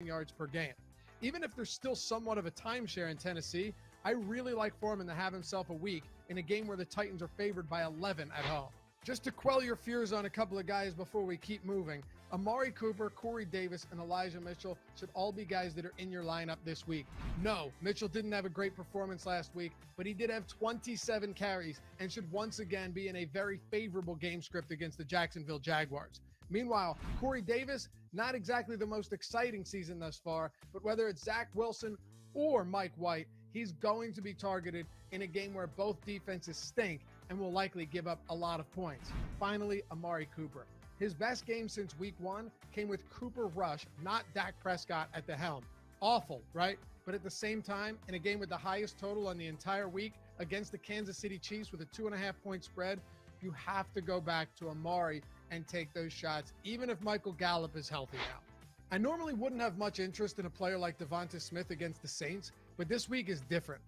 yards per game. Even if there's still somewhat of a timeshare in Tennessee, I really like Foreman to have himself a week in a game where the Titans are favored by 11 at home. Just to quell your fears on a couple of guys before we keep moving, Amari Cooper, Corey Davis, and Elijah Mitchell should all be guys that are in your lineup this week. No, Mitchell didn't have a great performance last week, but he did have 27 carries and should once again be in a very favorable game script against the Jacksonville Jaguars. Meanwhile, Corey Davis, not exactly the most exciting season thus far, but whether it's Zach Wilson or Mike White, he's going to be targeted in a game where both defenses stink and will likely give up a lot of points. Finally, Amari Cooper. His best game since week 1 came with Cooper Rush, not Dak Prescott at the helm. Awful, right? But at the same time, in a game with the highest total on the entire week against the Kansas City Chiefs with a 2.5-point spread, you have to go back to Amari and take those shots, even if Michael Gallup is healthy now. I normally wouldn't have much interest in a player like Devonta Smith against the Saints, but this week is different.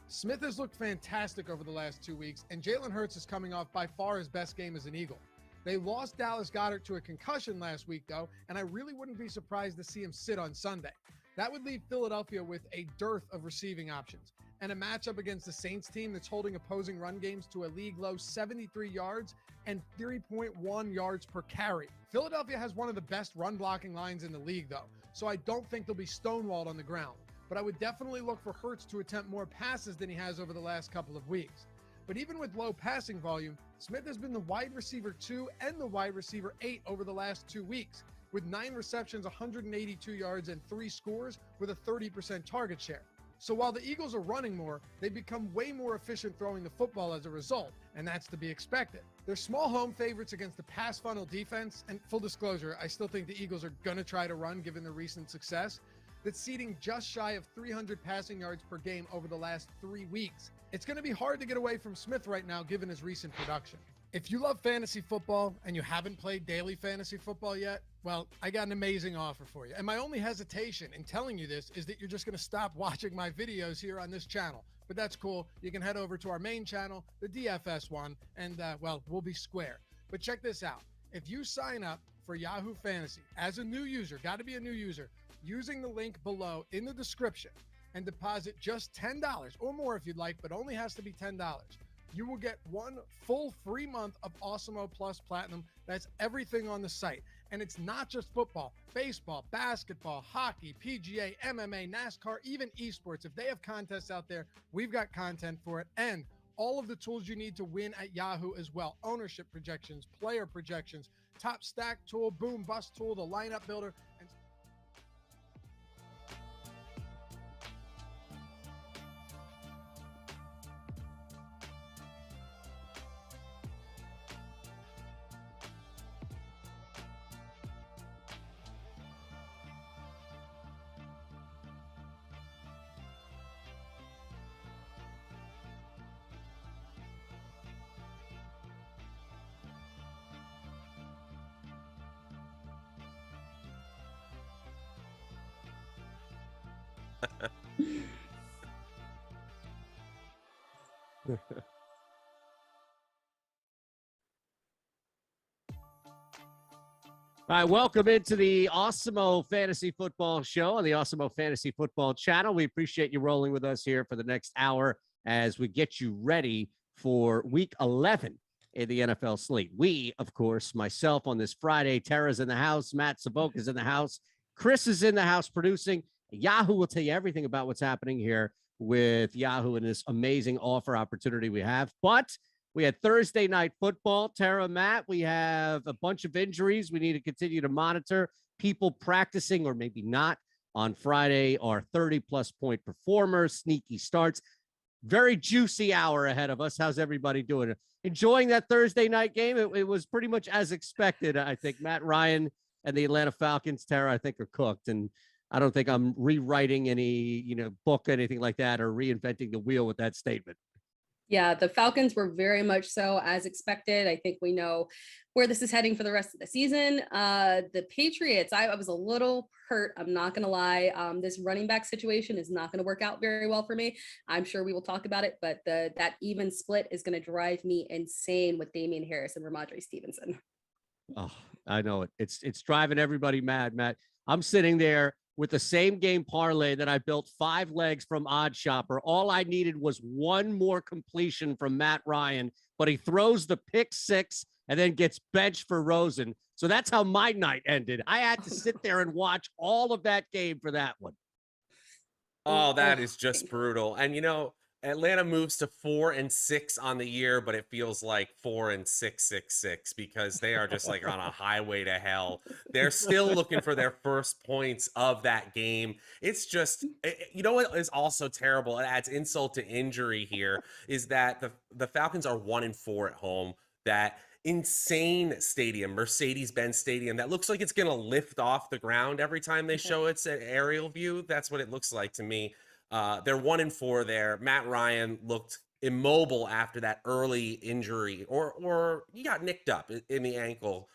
Smith has looked fantastic over the last 2 weeks, and Jalen Hurts is coming off by far his best game as an Eagle. They lost Dallas Goedert to a concussion last week, though, and I really wouldn't be surprised to see him sit on Sunday. That would leave Philadelphia with a dearth of receiving options and a matchup against the Saints team that's holding opposing run games to a league-low 73 yards and 3.1 yards per carry. Philadelphia has one of the best run-blocking lines in the league, though, so I don't think they'll be stonewalled on the ground. But I would definitely look for Hurts to attempt more passes than he has over the last couple of weeks. But even with low passing volume, Smith has been the wide receiver 2 and the wide receiver 8 over the last 2 weeks, with 9 receptions, 182 yards, and 3 scores with a 30% target share. So while the Eagles are running more, they've become way more efficient throwing the football as a result, and that's to be expected. They're small home favorites against the pass funnel defense, and full disclosure, I still think the Eagles are going to try to run given the recent success, that's seeding just shy of 300 passing yards per game over the last 3 weeks. It's going to be hard to get away from Smith right now given his recent production. If you love fantasy football and you haven't played daily fantasy football yet, well, I got an amazing offer for you. And my only hesitation in telling you this is that you're just going to stop watching my videos here on this channel. But that's cool. You can head over to our main channel, the DFS one, and, well, we'll be square. But check this out. If you sign up for Yahoo Fantasy as a new user, got to be a new user, using the link below in the description and deposit just $10 or more if you'd like, but only has to be $10. You will get 1 full free month of Awesemo Plus Platinum. That's everything on the site. And it's not just football, baseball, basketball, hockey, PGA, MMA, NASCAR, even esports. If they have contests out there, we've got content for it. And all of the tools you need to win at Yahoo as well. Ownership projections, player projections, top stack tool, boom bust tool, the lineup builder, and All right, welcome into the Awesemo Fantasy Football Show on the Awesemo Fantasy Football channel. We appreciate you rolling with us here for the next hour as we get you ready for Week 11 in the NFL slate. We, of course, myself on this Friday, Tara's in the house, Matt Savoke is in the house, Chris is in the house producing. Yahoo will tell you everything about what's happening here with Yahoo and this amazing offer opportunity we have. But we had Thursday night football. Tara, Matt, we have a bunch of injuries we need to continue to monitor. People practicing or maybe not on Friday are 30-plus point performers, sneaky starts. Very juicy hour ahead of us. How's everybody doing? Enjoying that Thursday night game? It was pretty much as expected. I think Matt Ryan and the Atlanta Falcons, Tara, I think are cooked. And I don't think I'm rewriting any, book, anything like that, or reinventing the wheel with that statement. Yeah, the Falcons were very much so as expected. I think we know where this is heading for the rest of the season. The Patriots, I was a little hurt. I'm not going to lie. This running back situation is not going to work out very well for me. I'm sure we will talk about it, but that even split is going to drive me insane with Damian Harris and Ramondre Stevenson. Oh, I know it. It's driving everybody mad, Matt. I'm sitting there with the same game parlay that I built 5 legs from Odd Shopper. All I needed was one more completion from Matt Ryan, but he throws the pick 6 and then gets benched for Rosen. So that's how my night ended. I had to sit there and watch all of that game for that one. Oh, that is just brutal. And Atlanta moves to 4-6 on the year, but it feels like 4-6-6-6 because they are just like on a highway to hell. They're still looking for their first points of that game. It's just, what is also terrible? It adds insult to injury here is that the Falcons are 1-4 at home. That insane stadium, Mercedes-Benz Stadium, that looks like it's going to lift off the ground every time they show its aerial view. That's what it looks like to me. They're 1-4 there. Matt Ryan looked immobile after that early injury, or he got nicked up in the ankle.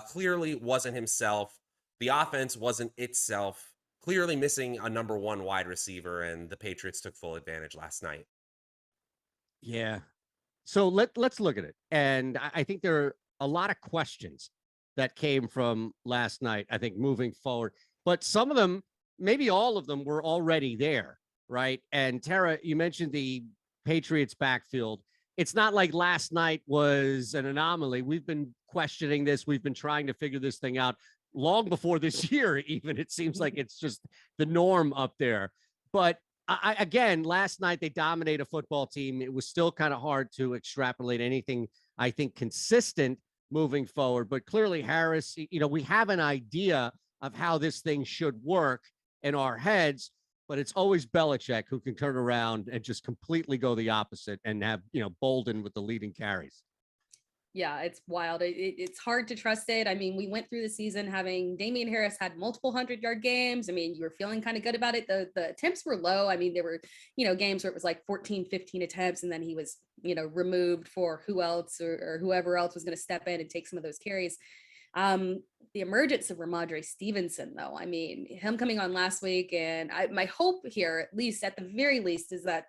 Clearly wasn't himself. The offense wasn't itself. Clearly missing a number 1 wide receiver, and the Patriots took full advantage last night. Yeah. So let's look at it. And I think there are a lot of questions that came from last night, I think, moving forward. But some of them, maybe all of them, were already there, right? And Tara, you mentioned the Patriots backfield. It's not like last night was an anomaly. We've been questioning this. We've been trying to figure this thing out long before this year, even. It seems like it's just the norm up there. But again, last night they dominated a football team. It was still kind of hard to extrapolate anything, I think, consistent moving forward. But clearly, Harris, we have an idea of how this thing should work in our heads, but it's always Belichick who can turn around and just completely go the opposite and have, Bolden with the leading carries. Yeah, it's wild. It's hard to trust it. I mean, we went through the season having Damian Harris had multiple 100-yard games. I mean, you were feeling kind of good about it. The attempts were low. I mean, there were, games where it was like 14, 15 attempts, and then he was, removed for who else or whoever else was going to step in and take some of those carries. The emergence of Ramondre Stevenson, though, I mean, him coming on last week, and my hope here, at the very least, is that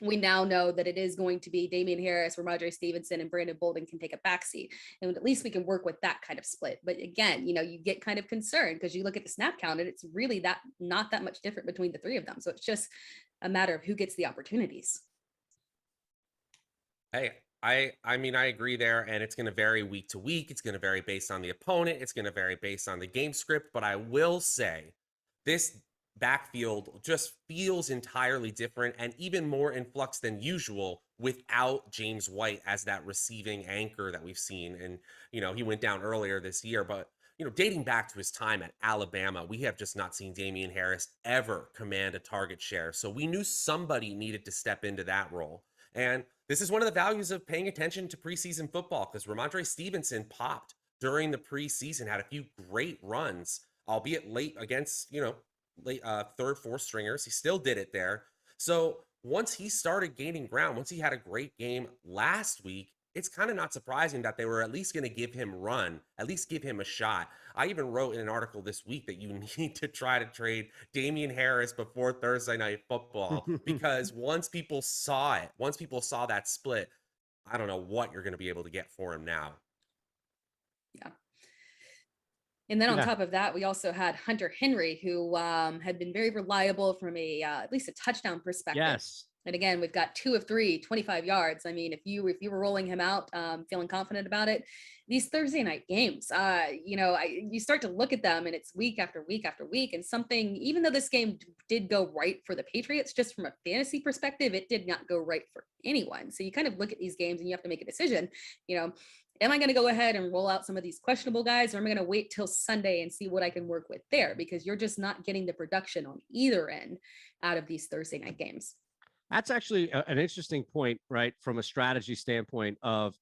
we now know that it is going to be Damian Harris, Ramondre Stevenson, and Brandon Bolden can take a backseat. And at least we can work with that kind of split. But again, you get kind of concerned because you look at the snap count and it's really not that much different between the 3 of them. So it's just a matter of who gets the opportunities. Hey, I mean, I agree there, and it's going to vary week to week. It's going to vary based on the opponent. It's going to vary based on the game script. But I will say this backfield just feels entirely different and even more in flux than usual without James White as that receiving anchor that we've seen. And, he went down earlier this year, but, dating back to his time at Alabama, we have just not seen Damian Harris ever command a target share. So we knew somebody needed to step into that role. And this is one of the values of paying attention to preseason football, because Ramondre Stevenson popped during the preseason, had a few great runs, albeit late against, late 3rd, 4th stringers. He still did it there. So once he started gaining ground, once he had a great game last week, it's kind of not surprising that they were at least going to give him run, at least give him a shot. I even wrote in an article this week that you need to try to trade Damian Harris before Thursday Night Football, because once people saw that split, I don't know what you're going to be able to get for him now. Yeah. And then on top of that, we also had Hunter Henry, who had been very reliable from at least a touchdown perspective. Yes. And again, we've got 2 of 3, 25 yards. I mean, if you were rolling him out, feeling confident about it, these Thursday night games, you start to look at them and it's week after week after week. And something, even though this game did go right for the Patriots, just from a fantasy perspective, it did not go right for anyone. So you kind of look at these games and you have to make a decision, am I going to go ahead and roll out some of these questionable guys, or am I going to wait till Sunday and see what I can work with there? Because you're just not getting the production on either end out of these Thursday night games. That's actually an interesting point, right? From a strategy standpoint of,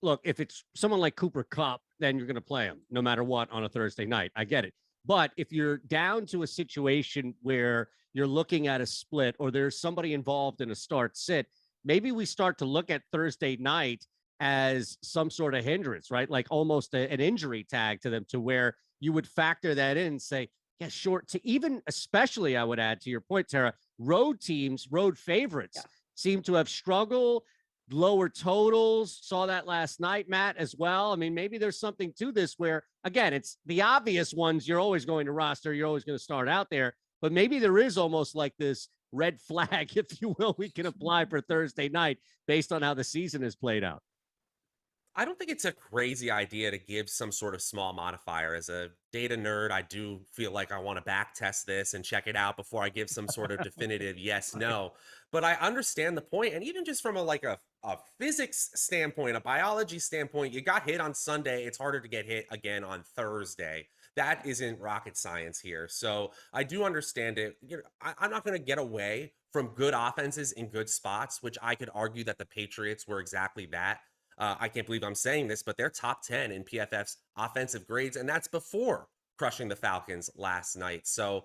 look, if it's someone like Cooper Kupp, then you're going to play him no matter what on a Thursday night. I get it. But if you're down to a situation where you're looking at a split or there's somebody involved in a start sit, maybe we start to look at Thursday night as some sort of hindrance, right? Like almost an injury tag to them, to where you would factor that in and say, yeah, short to even, especially I would add to your point, Tara, road teams, road favorites seem to have struggled lower totals. Saw that last night, Matt, as well. I mean, maybe there's something to this where, again, it's the obvious ones you're always going to roster. You're always going to start out there. But maybe there is almost like this red flag, if you will, we can apply for Thursday night based on how the season has played out. I don't think it's a crazy idea to give some sort of small modifier. As a data nerd, I do feel like I want to back test this and check it out before I give some sort of definitive yes, no. But I understand the point. And even just from a physics standpoint, a biology standpoint, you got hit on Sunday. It's harder to get hit again on Thursday. That isn't rocket science here. So I do understand it. I'm not going to get away from good offenses in good spots, which I could argue that the Patriots were exactly that. I can't believe I'm saying this, but they're top 10 in PFF's offensive grades, and that's before crushing the Falcons last night. So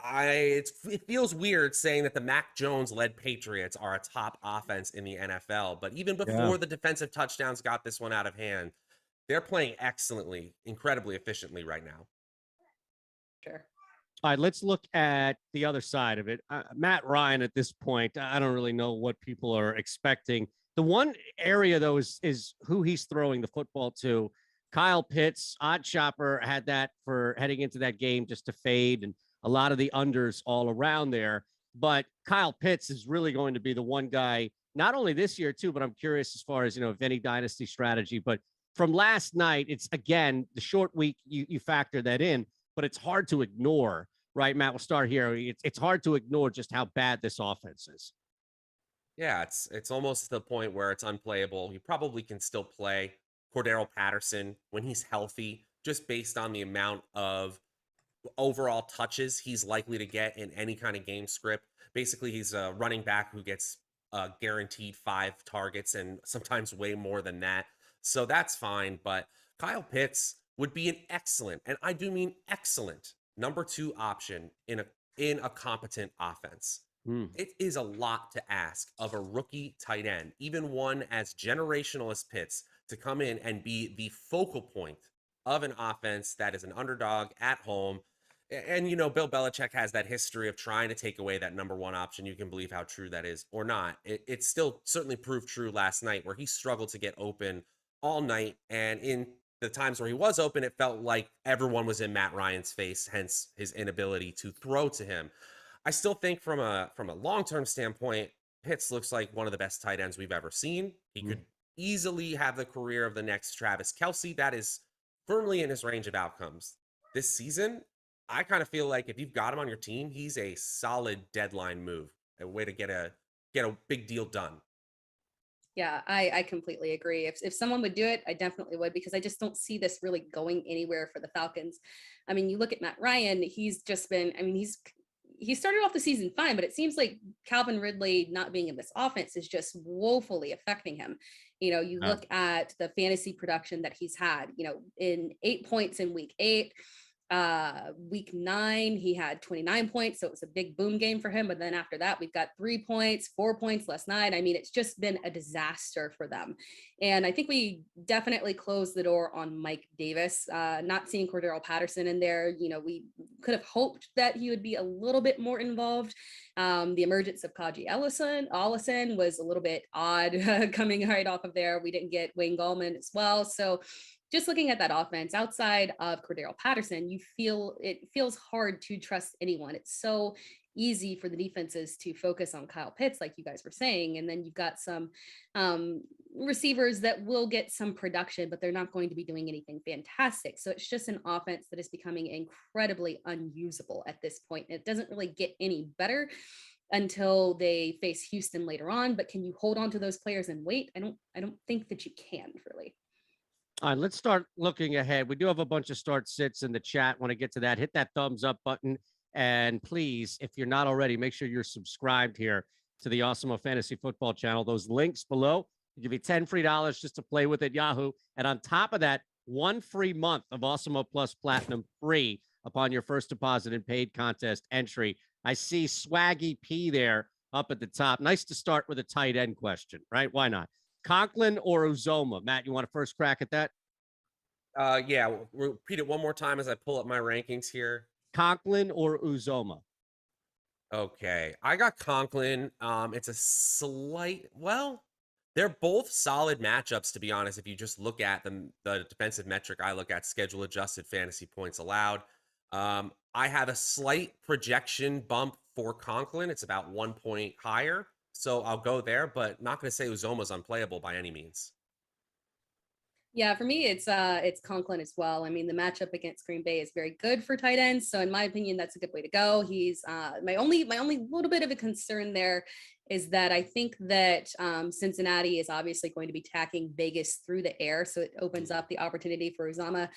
it feels weird saying that the Mac Jones-led Patriots are a top offense in the NFL, but even before the defensive touchdowns got this one out of hand, they're playing excellently, incredibly efficiently right now. Sure. All right, let's look at the other side of it. Matt Ryan, at this point, I don't really know what people are expecting. The one area, though, is who he's throwing the football to. Kyle Pitts, odd shopper, had that for heading into that game just to fade, and a lot of the unders all around there. But Kyle Pitts is really going to be the one guy, not only this year, too, but I'm curious as far as, if any dynasty strategy. But from last night, it's, again, the short week, you factor that in, but it's hard to ignore, right, Matt? We'll start here. It's hard to ignore just how bad this offense is. Yeah, it's almost to the point where it's unplayable. He probably can still play Cordero Patterson when he's healthy, just based on the amount of overall touches he's likely to get in any kind of game script. Basically, he's a running back who gets guaranteed 5 targets and sometimes way more than that. So that's fine. But Kyle Pitts would be an excellent, and I do mean excellent, number 2 option in a competent offense. It is a lot to ask of a rookie tight end, even one as generational as Pitts, to come in and be the focal point of an offense that is an underdog at home. And, Bill Belichick has that history of trying to take away that number 1 option. You can believe how true that is or not. It still certainly proved true last night, where he struggled to get open all night. And in the times where he was open, it felt like everyone was in Matt Ryan's face, hence his inability to throw to him. I still think from a long-term standpoint, Pitts looks like one of the best tight ends we've ever seen. He could easily have the career of the next Travis Kelce. That is firmly in his range of outcomes. This season, I kind of feel like if you've got him on your team, he's a solid deadline move, a way to get a big deal done. Yeah, I completely agree. If someone would do it, I definitely would, because I just don't see this really going anywhere for the Falcons. I mean, you look at Matt Ryan, he's just been, he started off the season fine, but it seems like Calvin Ridley not being in this offense is just woefully affecting him. You look at the fantasy production that he's had, in 8 points in week 8, week 9, he had 29 points. So it was a big boom game for him. But then after that, we've got 3 points, 4 points last night. It's just been a disaster for them. And I think we definitely closed the door on Mike Davis, not seeing Cordero Patterson in there. We could have hoped that he would be a little bit more involved. The emergence of Kaji Allison was a little bit odd coming right off of there. We didn't get Wayne Gallman as well. So just looking at that offense outside of Cordero Patterson, it feels hard to trust anyone. It's so easy for the defenses to focus on Kyle Pitts, like you guys were saying. And then you've got some receivers that will get some production, but they're not going to be doing anything fantastic. So it's just an offense that is becoming incredibly unusable at this point. It doesn't really get any better until they face Houston later on. But can you hold on to those players and wait? I don't think that you can, really. All right, let's start looking ahead. We do have a bunch of start sits in the chat. Want to get to that, hit that thumbs up button. And please, if you're not already, make sure you're subscribed here to the Awesemo Fantasy Football channel. Those links below will give you $10 free just to play with at Yahoo. And on top of that, 1 free month of Awesemo Plus Platinum free upon your first deposit and paid contest entry. I see Swaggy P there up at the top. Nice to start with a tight end question, right? Why not? Conklin or Uzoma? Matt, you want a first crack at that? Yeah, repeat it one more time as I pull up my rankings here. Conklin or Uzoma? Okay, I got Conklin. It's a slight, They're both solid matchups, to be honest. If you just look at the defensive metric I look at, schedule adjusted fantasy points allowed. I have a slight projection bump for Conklin. It's about 1 point higher. So I'll go there, but not going to say Uzoma's unplayable by any means. Yeah, for me, it's Conklin as well. I mean, the matchup against Green Bay is very good for tight ends, so in my opinion, that's a good way to go. He's my only little bit of a concern there is that I think that Cincinnati is obviously going to be attacking Vegas through the air, so it opens up the opportunity for Uzama.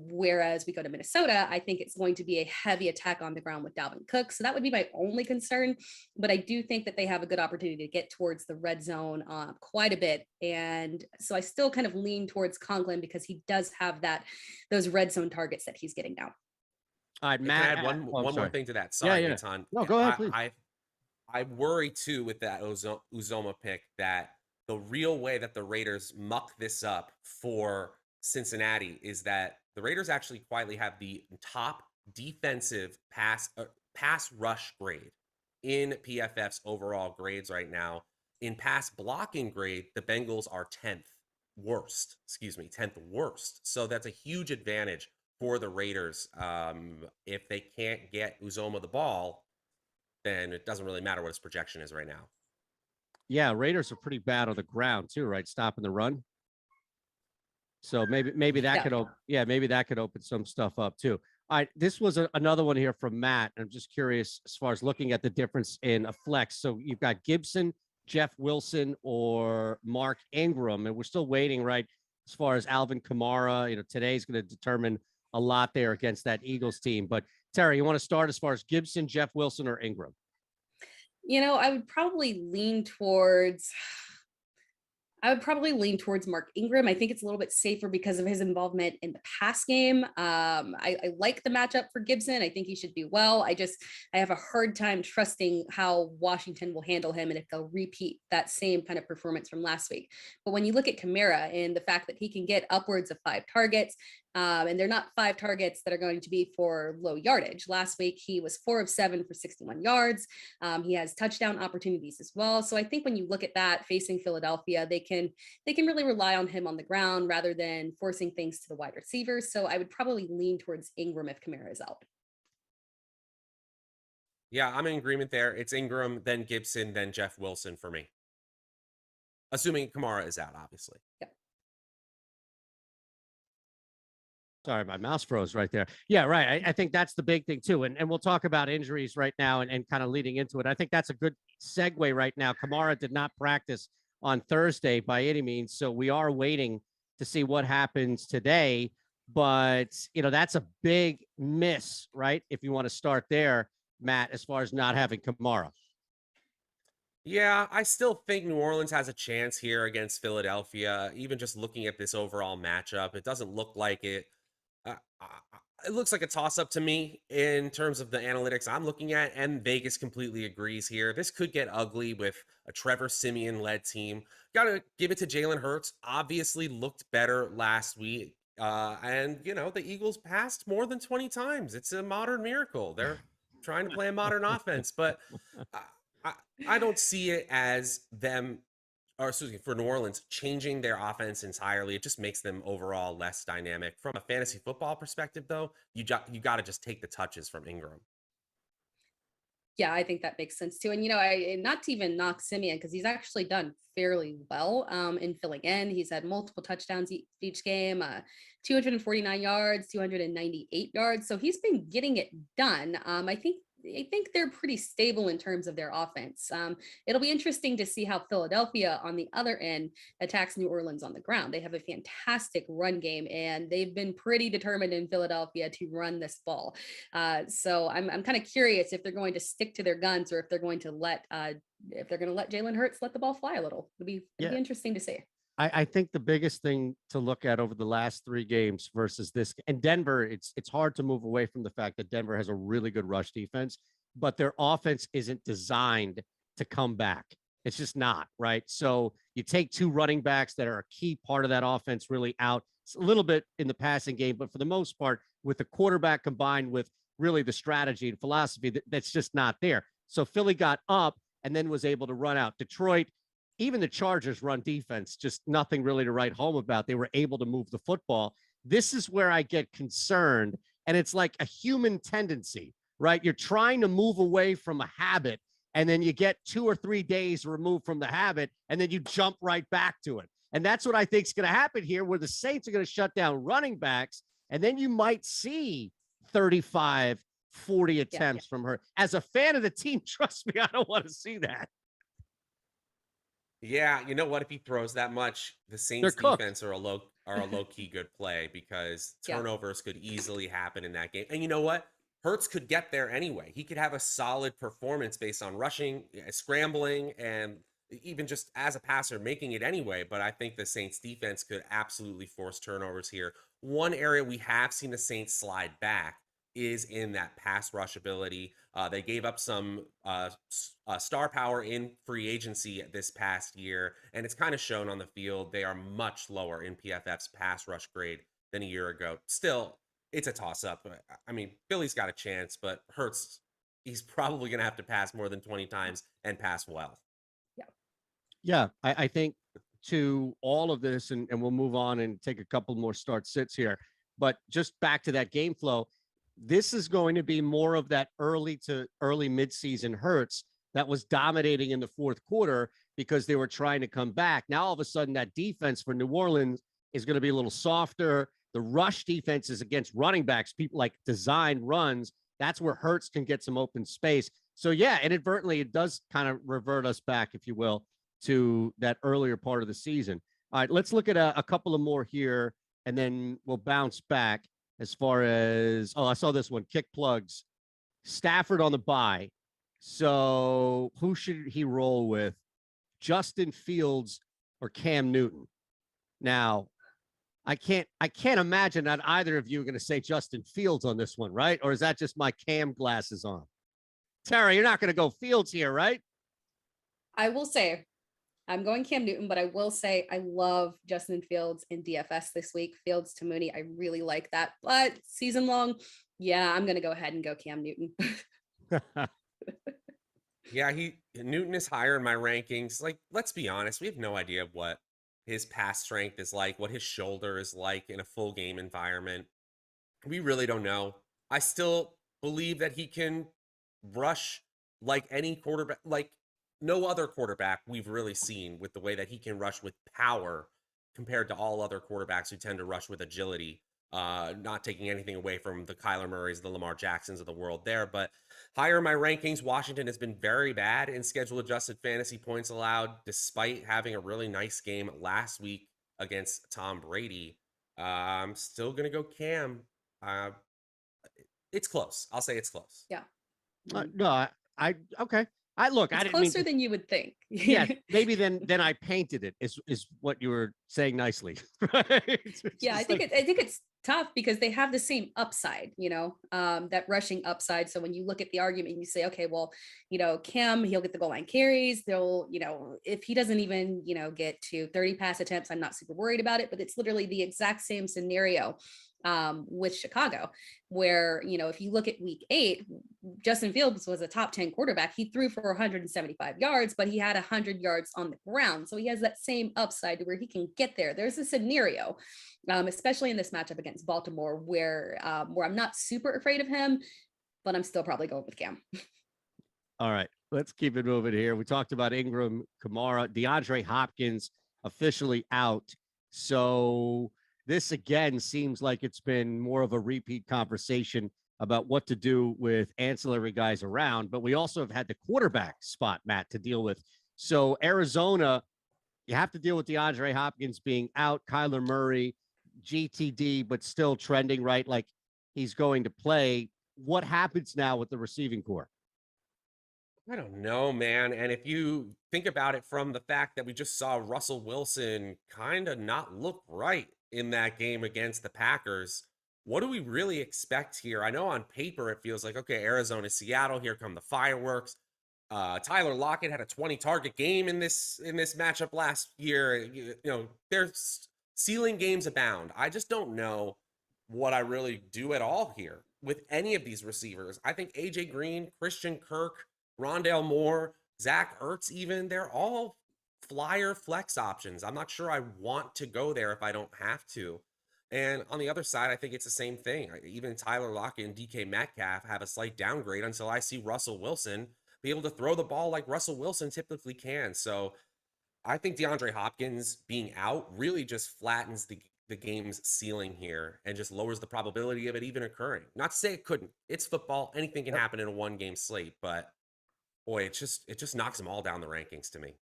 Whereas we go to Minnesota, I think it's going to be a heavy attack on the ground with Dalvin Cook, so that would be my only concern. But I do think that they have a good opportunity to get towards the red zone quite a bit, and so I still kind of lean towards Conklin because he does have those red zone targets that he's getting now. All right, Matt. Matt. Can I add one more thing to that? Sorry, yeah. Eitan. No, go ahead, please. I worry too with that Uzoma pick that the real way that the Raiders muck this up for Cincinnati is that the Raiders actually quietly have the top defensive pass rush grade in PFF's overall grades right now. In pass blocking grade, the Bengals are 10th worst. So that's a huge advantage for the Raiders. If they can't get Uzoma the ball, then it doesn't really matter what his projection is right now. Yeah, Raiders are pretty bad on the ground too, right? Stopping the run. So maybe that could open some stuff up too. All right, this was another one here from Matt. I'm just curious as far as looking at the difference in a flex. So you've got Gibson, Jeff Wilson, or Mark Ingram, and we're still waiting, right? As far as Alvin Kamara, today's going to determine a lot there against that Eagles team. But Terry, you want to start as far as Gibson, Jeff Wilson, or Ingram? I would probably lean towards Mark Ingram. I think it's a little bit safer because of his involvement in the pass game. I like the matchup for Gibson. I think he should do well. I have a hard time trusting how Washington will handle him and if they'll repeat that same kind of performance from last week. But when you look at Kamara and the fact that he can get upwards of 5 targets, and they're not 5 targets that are going to be for low yardage. Last week, he was 4 of 7 for 61 yards. He has touchdown opportunities as well. So I think when you look at that facing Philadelphia, they can really rely on him on the ground rather than forcing things to the wide receivers. So I would probably lean towards Ingram if Kamara is out. Yeah, I'm in agreement there. It's Ingram, then Gibson, then Jeff Wilson for me. Assuming Kamara is out, obviously. Yep. Sorry, my mouse froze right there. Yeah, right. I think that's the big thing too. And we'll talk about injuries right now and kind of leading into it. I think that's a good segue right now. Kamara did not practice on Thursday by any means. So we are waiting to see what happens today. But, that's a big miss, right? If you want to start there, Matt, as far as not having Kamara. Yeah, I still think New Orleans has a chance here against Philadelphia. Even just looking at this overall matchup, it doesn't look like it. It looks like a toss-up to me in terms of the analytics I'm looking at, and Vegas completely agrees here. This could get ugly with a Trevor Siemian-led team. Got to give it to Jalen Hurts. Obviously looked better last week. And, the Eagles passed more than 20 times. It's a modern miracle. They're trying to play a modern offense, but I don't see it as them, or excuse me, for New Orleans, changing their offense entirely. It just makes them overall less dynamic. From a fantasy football perspective, though, you got to just take the touches from Ingram. Yeah, I think that makes sense too. And, I not to even knock Simeon because he's actually done fairly well in filling in. He's had multiple touchdowns each game, 249 yards, 298 yards. So he's been getting it done. I think they're pretty stable in terms of their offense. It'll be interesting to see how Philadelphia on the other end attacks New Orleans on the ground. They have a fantastic run game, and they've been pretty determined in Philadelphia to run this ball. So I'm kind of curious if they're going to stick to their guns or if they're going to let Jalen Hurts let the ball fly a little. It'll be interesting to see. I think the biggest thing to look at over the last 3 games versus this and Denver, it's hard to move away from the fact that Denver has a really good rush defense, but their offense isn't designed to come back. It's just not, right? So you take 2 running backs that are a key part of that offense really out. It's a little bit in the passing game, but for the most part, with the quarterback combined with really the strategy and philosophy, that's just not there. So Philly got up and then was able to run out. Detroit even the Chargers run defense, just nothing really to write home about. They were able to move the football. This is where I get concerned. And it's like a human tendency, right? You're trying to move away from a habit, and then you get 2 or 3 days removed from the habit, and then you jump right back to it. And that's what I think is going to happen here, where the Saints are going to shut down running backs, and then you might see 35, 40 attempts from her. As a fan of the team, trust me, I don't want to see that. Yeah, you know what? If he throws that much, the Saints defense are a low key good play, because turnovers could easily happen in that game. And you know what? Hurts could get there anyway. He could have a solid performance based on rushing, scrambling, and even just as a passer making it anyway. But I think the Saints defense could absolutely force turnovers here. One area we have seen the Saints slide back is in that pass rush ability. They gave up some star power in free agency this past year, and it's kind of shown on the field. They are much lower in PFF's pass rush grade than a year ago. Still, it's a toss-up. I mean, Philly's got a chance, but Hurts, he's probably going to have to pass more than 20 times and pass well. Yeah, I think to all of this, and we'll move on and take a couple more start sits here, but just back to that game flow, this is going to be more of that early to early midseason Hurts that was dominating in the fourth quarter because they were trying to come back. Now, all of a sudden, that defense for New Orleans is going to be a little softer. The rush defense is against running backs, people like design runs. That's where Hurts can get some open space. So, yeah, inadvertently, it does kind of revert us back, if you will, to that earlier part of the season. All right, let's look at a couple of more here, and then we'll bounce back as far as, I saw this one, kick plugs. Stafford on the bye. So who should he roll with? Justin Fields or Cam Newton? Now, I can't imagine that either of you are going to say Justin Fields on this one, right? Or is that just my Cam glasses on? Tara, you're not going to go Fields here, right? I will say I'm going Cam Newton, but I will say I love Justin Fields in DFS this week. Fields to Mooney, I really like that. But season long, yeah, I'm going to go ahead and go Cam Newton. Yeah, Newton is higher in my rankings. Like, let's be honest, we have no idea what his pass strength is like, what his shoulder is like in a full game environment. We really don't know. I still believe that he can rush like any quarterback, like no other quarterback we've really seen, with the way that he can rush with power compared to all other quarterbacks who tend to rush with agility. Not taking anything away from the Kyler Murrays, the Lamar Jacksons of the world there, but higher in my rankings. Washington has been very bad in schedule adjusted fantasy points allowed, despite having a really nice game last week against Tom Brady. I'm still going to go Cam. It's close. I'll say it's close. Yeah. No, okay. It's closer than you would think. Yeah, maybe then I painted it is what you were saying nicely. Right? Yeah, I think it's tough because they have the same upside, that rushing upside. So when you look at the argument, you say, okay, well, Cam, he'll get the goal line carries. They'll, if he doesn't even, get to 30 pass attempts, I'm not super worried about it. But it's literally the exact same scenario with Chicago, where, if you look at week 8, Justin Fields was a top 10 quarterback. He threw for 175 yards, but he had 100 yards on the ground. So he has that same upside to where he can get there. There's a scenario, especially in this matchup against Baltimore, where I'm not super afraid of him, but I'm still probably going with Cam. All right, let's keep it moving here. We talked about Ingram, Kamara, DeAndre Hopkins officially out. So this again seems like it's been more of a repeat conversation about what to do with ancillary guys around, but we also have had the quarterback spot, Matt, to deal with. So Arizona, you have to deal with DeAndre Hopkins being out, Kyler Murray, GTD, but still trending, right? Like he's going to play. What happens now with the receiving core? I don't know, man. And if you think about it from the fact that we just saw Russell Wilson kind of not look right in that game against the Packers, what do we really expect here? I know on paper it feels like, okay, Arizona, Seattle, here come the fireworks. Tyler Lockett had a 20 target game in this matchup last year. There's ceiling games abound. I just don't know what I really do at all here with any of these receivers. I think AJ Green, Christian Kirk, Rondale Moore, Zach Ertz, even, they're all flyer flex options. I'm not sure I want to go there if I don't have to. And on the other side, I think it's the same thing. Even Tyler Lockett and DK Metcalf have a slight downgrade until I see Russell Wilson be able to throw the ball like Russell Wilson typically can. So I think DeAndre Hopkins being out really just flattens the game's ceiling here and just lowers the probability of it even occurring. Not to say it couldn't. It's football. Anything can happen in a one-game slate, but boy, it just knocks them all down the rankings to me.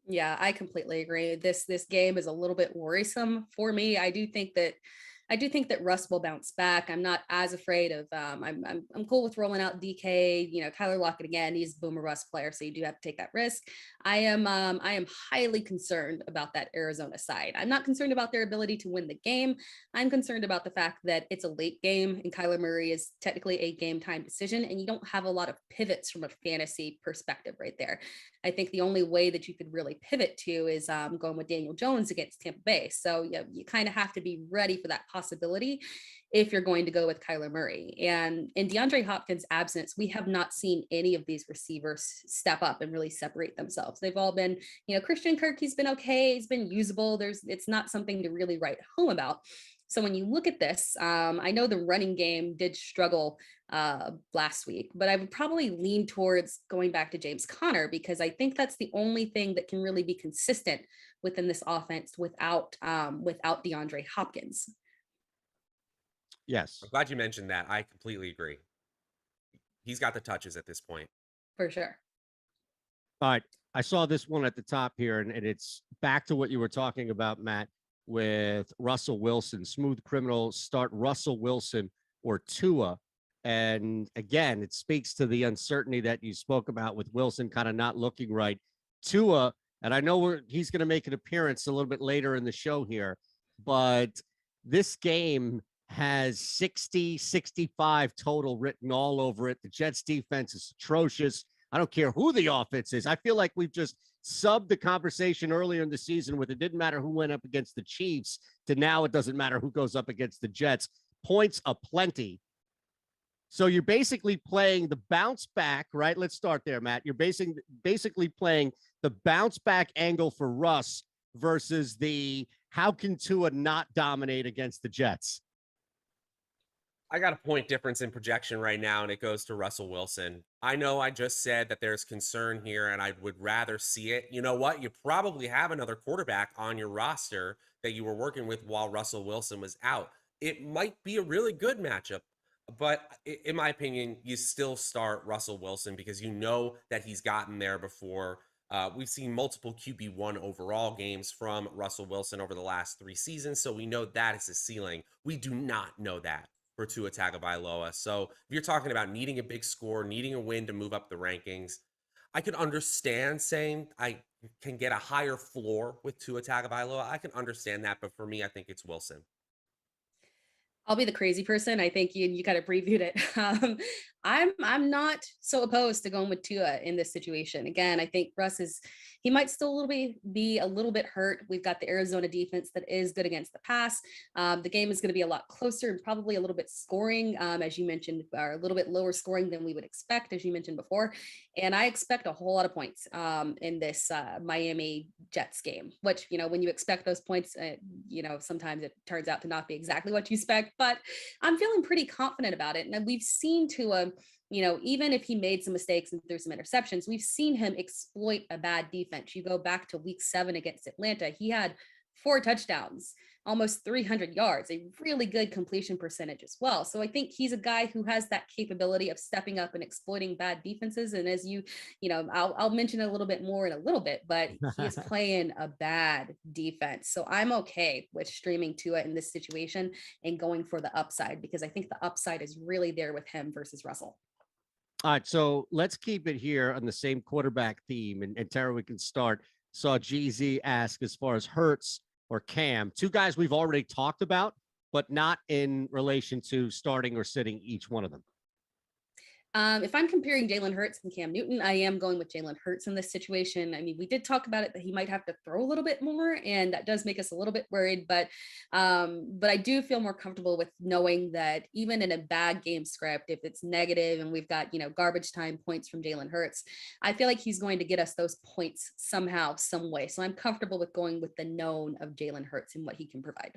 Yeah, I completely agree. This game is a little bit worrisome for me. I do think that Russ will bounce back. I'm not as afraid of. I'm cool with rolling out DK. You know, Tyler Lockett again. He's a boomer Russ player, so you do have to take that risk. I am highly concerned about that Arizona side. I'm not concerned about their ability to win the game. I'm concerned about the fact that it's a late game and Kyler Murray is technically a game time decision, and you don't have a lot of pivots from a fantasy perspective right there. I think the only way that you could really pivot to is going with Daniel Jones against Tampa Bay. So you kind of have to be ready for that possibility if you're going to go with Kyler Murray. And in DeAndre Hopkins' absence, we have not seen any of these receivers step up and really separate themselves. They've all been, Christian Kirk, he's been okay. He's been usable. It's not something to really write home about. So when you look at this, I know the running game did struggle last week, but I would probably lean towards going back to James Conner because I think that's the only thing that can really be consistent within this offense without DeAndre Hopkins. Yes. I'm glad you mentioned that. I completely agree. He's got the touches at this point. For sure. All right. I saw this one at the top here, and it's back to what you were talking about, Matt, with Russell Wilson. Smooth criminal start Russell Wilson or Tua. And again, it speaks to the uncertainty that you spoke about with Wilson kind of not looking right. Tua, and I know he's going to make an appearance a little bit later in the show here, but this game has 60, 65 total written all over it. The Jets defense is atrocious. I don't care who the offense is. I feel like we've just subbed the conversation earlier in the season with it didn't matter who went up against the Chiefs to now it doesn't matter who goes up against the Jets. Points aplenty. So you're basically playing the bounce back, right? Let's start there, Matt. You're basically playing the bounce back angle for Russ versus the how can Tua not dominate against the Jets? I got a point difference in projection right now, and it goes to Russell Wilson. I know I just said that there's concern here, and I would rather see it. You know what? You probably have another quarterback on your roster that you were working with while Russell Wilson was out. It might be a really good matchup, but in my opinion, you still start Russell Wilson because you know that he's gotten there before. We've seen multiple QB1 overall games from Russell Wilson over the last 3 seasons, so we know that is his ceiling. We do not know that for Tua Tagovailoa. So if you're talking about needing a big score, needing a win to move up the rankings, I could understand saying I can get a higher floor with Tua Tagovailoa. I can understand that, but for me, I think it's Wilson. I'll be the crazy person. I think you kind of previewed it. I'm not so opposed to going with Tua in this situation. Again, I think Russ he might still be a little bit hurt. We've got the Arizona defense that is good against the pass. The game is going to be a lot closer and probably a little bit scoring, as you mentioned, or a little bit lower scoring than we would expect, as you mentioned before. And I expect a whole lot of points in this Miami Jets game, which, when you expect those points, sometimes it turns out to not be exactly what you expect, but I'm feeling pretty confident about it. And we've seen Tua, even if he made some mistakes and threw some interceptions, we've seen him exploit a bad defense. You go back to week 7 against Atlanta, he had 4 touchdowns, almost 300 yards, a really good completion percentage as well. So I think he's a guy who has that capability of stepping up and exploiting bad defenses. And as I'll mention a little bit more in a little bit, but he is playing a bad defense. So I'm okay with streaming Tua in this situation and going for the upside because I think the upside is really there with him versus Russell. All right, so let's keep it here on the same quarterback theme. And Tara, we can start. Saw GZ ask as far as Hurts or Cam, 2 guys we've already talked about, but not in relation to starting or sitting each one of them. If I'm comparing Jalen Hurts and Cam Newton, I am going with Jalen Hurts in this situation. I mean, we did talk about it that he might have to throw a little bit more, and that does make us a little bit worried. But I do feel more comfortable with knowing that even in a bad game script, if it's negative and we've got garbage time points from Jalen Hurts, I feel like he's going to get us those points somehow, some way. So I'm comfortable with going with the known of Jalen Hurts and what he can provide.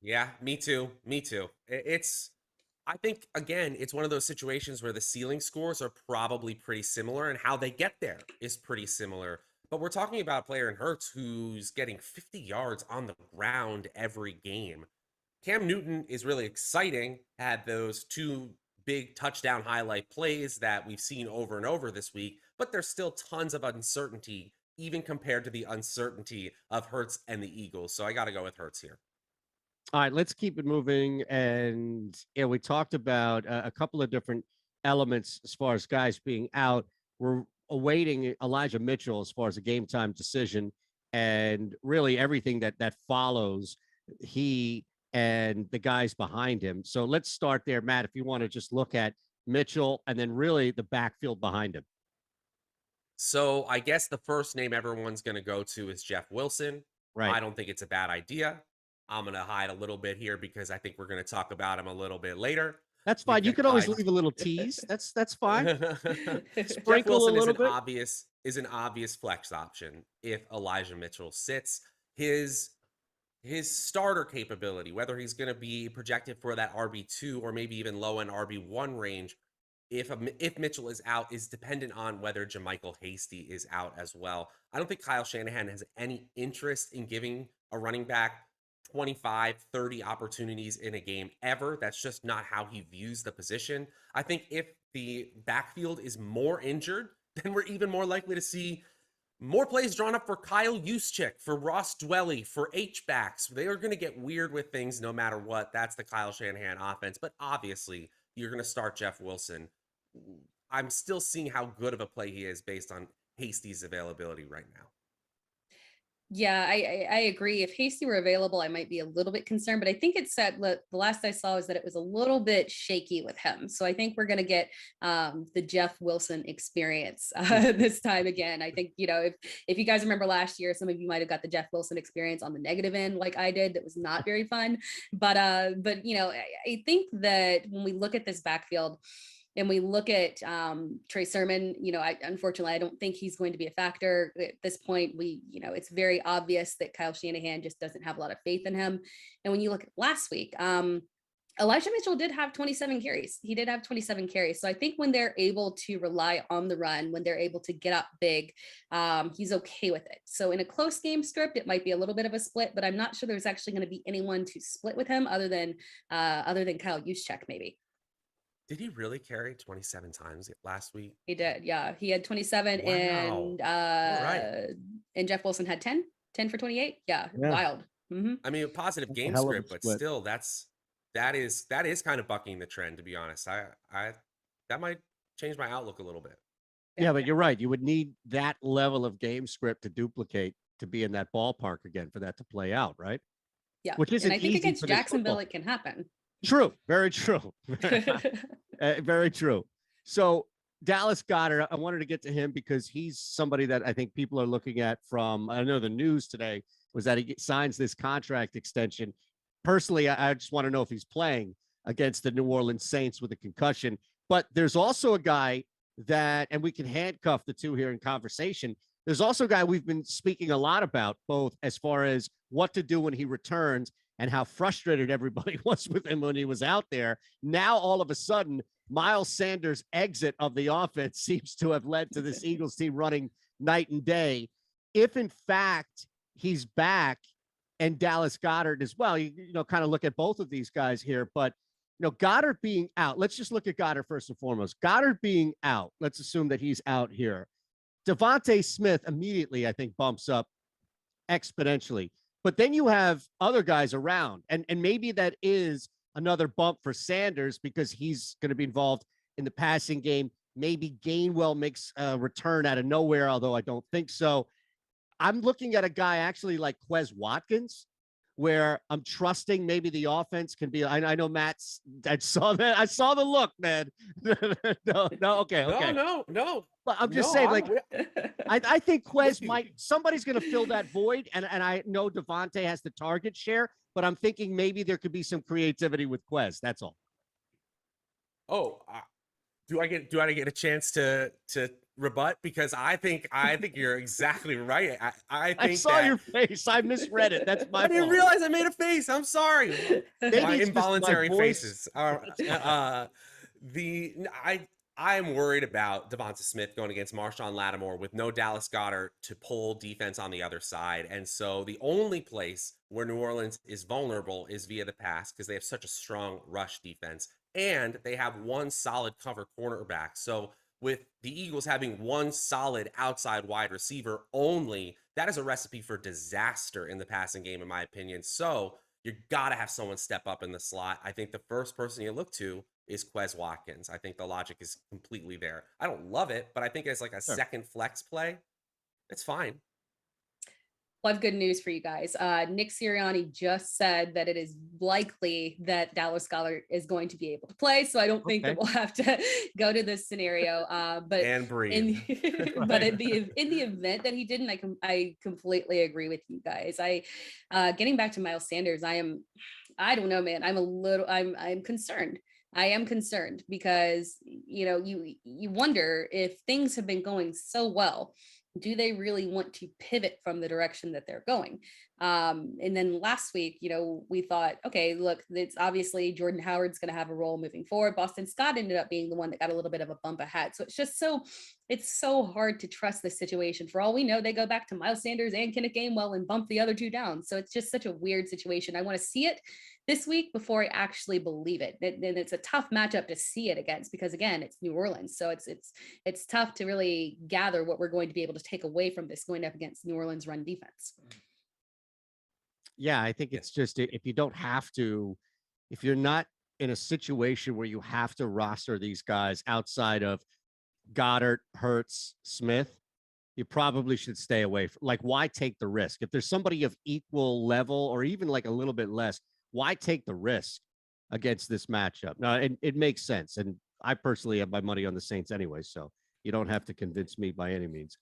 Yeah, me too. Me too. I think, again, it's one of those situations where the ceiling scores are probably pretty similar and how they get there is pretty similar. But we're talking about a player in Hurts who's getting 50 yards on the ground every game. Cam Newton is really exciting, had those 2 big touchdown highlight plays that we've seen over and over this week, but there's still tons of uncertainty, even compared to the uncertainty of Hurts and the Eagles. So I got to go with Hurts here. All right, let's keep it moving. And we talked about a couple of different elements as far as guys being out. We're awaiting Elijah Mitchell as far as a game time decision and really everything that follows he and the guys behind him. So let's start there, Matt, if you want to just look at Mitchell and then really the backfield behind him. So I guess the first name everyone's going to go to is Jeff Wilson. Right. I don't think it's a bad idea. I'm going to hide a little bit here because I think we're going to talk about him a little bit later. That's fine. You could always leave a little tease. That's fine. Sprinkle a little bit. Is an obvious flex option if Elijah Mitchell sits. His starter capability, whether he's going to be projected for that RB2 or maybe even low end RB1 range, if Mitchell is out, is dependent on whether JaMychal Hasty is out as well. I don't think Kyle Shanahan has any interest in giving a running back 25, 30 opportunities in a game ever. That's just not how he views the position. I think if the backfield is more injured, then we're even more likely to see more plays drawn up for Kyle Juszczyk, for Ross Dwelly, for H-backs. They are going to get weird with things no matter what. That's the Kyle Shanahan offense. But obviously, you're going to start Jeff Wilson. I'm still seeing how good of a play he is based on Hasty's availability right now. Yeah, I agree. If Hasty were available, I might be a little bit concerned, but I think it said the last I saw is that it was a little bit shaky with him. So I think we're going to get the Jeff Wilson experience this time again. I think, if you guys remember last year, some of you might have got the Jeff Wilson experience on the negative end like I did. That was not very fun. But I think that when we look at this backfield, and we look at Trey Sermon, unfortunately, I don't think he's going to be a factor at this point. It's very obvious that Kyle Shanahan just doesn't have a lot of faith in him. And when you look at last week, Elijah Mitchell did have 27 carries. He did have 27 carries. So I think when they're able to rely on the run, when they're able to get up big, he's okay with it. So in a close game script, it might be a little bit of a split, but I'm not sure there's actually going to be anyone to split with him other than Kyle Juszczyk, maybe. Did he really carry 27 times last week? He did. Yeah. He had 27 wow. And Jeff Wilson had 10 for 28. Yeah. Wild. Mm-hmm. I mean, a positive game script, but still that is kind of bucking the trend, to be honest. I that might change my outlook a little bit. Yeah, but you're right. You would need that level of game script to duplicate to be in that ballpark again for that to play out, right? Yeah. Which isn't and I think easy against Jacksonville, it can happen. True. Very true. Very true. So Dallas Goedert, I wanted to get to him because he's somebody that I think people are looking at from, I know the news today was that he signs this contract extension. Personally, I just want to know if he's playing against the New Orleans Saints with a concussion. But there's also a guy that, and we can handcuff the two here in conversation. There's also a guy we've been speaking a lot about, both as far as what to do when he returns and how frustrated everybody was with him when he was out there. Now, all of a sudden, Miles Sanders' exit of the offense seems to have led to this Eagles team running night and day. If, in fact, he's back and Dallas Goedert as well, you kind of look at both of these guys here, but, Goddard being out, let's just look at Goddard first and foremost. Goddard being out, let's assume that he's out here. Devontae Smith immediately, I think, bumps up exponentially. But then you have other guys around, and maybe that is another bump for Sanders because he's going to be involved in the passing game. Maybe Gainwell makes a return out of nowhere, although I don't think so. I'm looking at a guy actually like Quez Watkins, where I'm trusting maybe the offense can be. I know Matt's. I saw that. I saw the look, man. No, okay. No. But I'm just No, saying, I'm like, with- I think Quez you. might. Somebody's going to fill that void, and I know Devontae has the target share, but I'm thinking maybe there could be some creativity with Quez. That's all. Oh, do I get a chance to rebut? Because I think you're exactly right. I think saw your face. I misread it. That's my I didn't fault. realize I made a face. I'm sorry. Maybe My it's just my involuntary voice. faces. I am worried about Devonta Smith going against Marshawn Lattimore with no Dallas Goedert to pull defense on the other side. And so the only place where New Orleans is vulnerable is via the pass because they have such a strong rush defense. And they have one solid cover cornerback. So with the Eagles having one solid outside wide receiver only, that is a recipe for disaster in the passing game, in my opinion. So you got to have someone step up in the slot. I think the first person you look to is Quez Watkins. I think the logic is completely there. I don't love it, but I think as like a second flex play, it's fine. Well, I have good news for you guys. Nick Sirianni just said that it is likely that Dallas Goedert is going to be able to play. So I don't think that we'll have to go to this scenario. But and breathe. But in the event that he didn't, I completely agree with you guys. Getting back to Miles Sanders, I don't know, man. I'm concerned. I am concerned because, you wonder if things have been going so well, do they really want to pivot from the direction that they're going? And then last week, we thought, okay, look, it's obviously Jordan Howard's going to have a role moving forward. Boston Scott ended up being the one that got a little bit of a bump ahead. So it's so hard to trust this situation. For all we know, they go back to Miles Sanders and Kenneth Gainwell and bump the other two down. So it's just such a weird situation. I want to see it this week before I actually believe it. And it's a tough matchup to see it against because, again, it's New Orleans. So it's tough to really gather what we're going to be able to take away from this going up against New Orleans run defense. Yeah, I think it's just if you don't have to, if you're not in a situation where you have to roster these guys outside of Goddard, Hurts, Smith, you probably should stay away from, like, why take the risk? If there's somebody of equal level or even like a little bit less, why take the risk against this matchup? No, it makes sense. And I personally have my money on the Saints anyway, so you don't have to convince me by any means.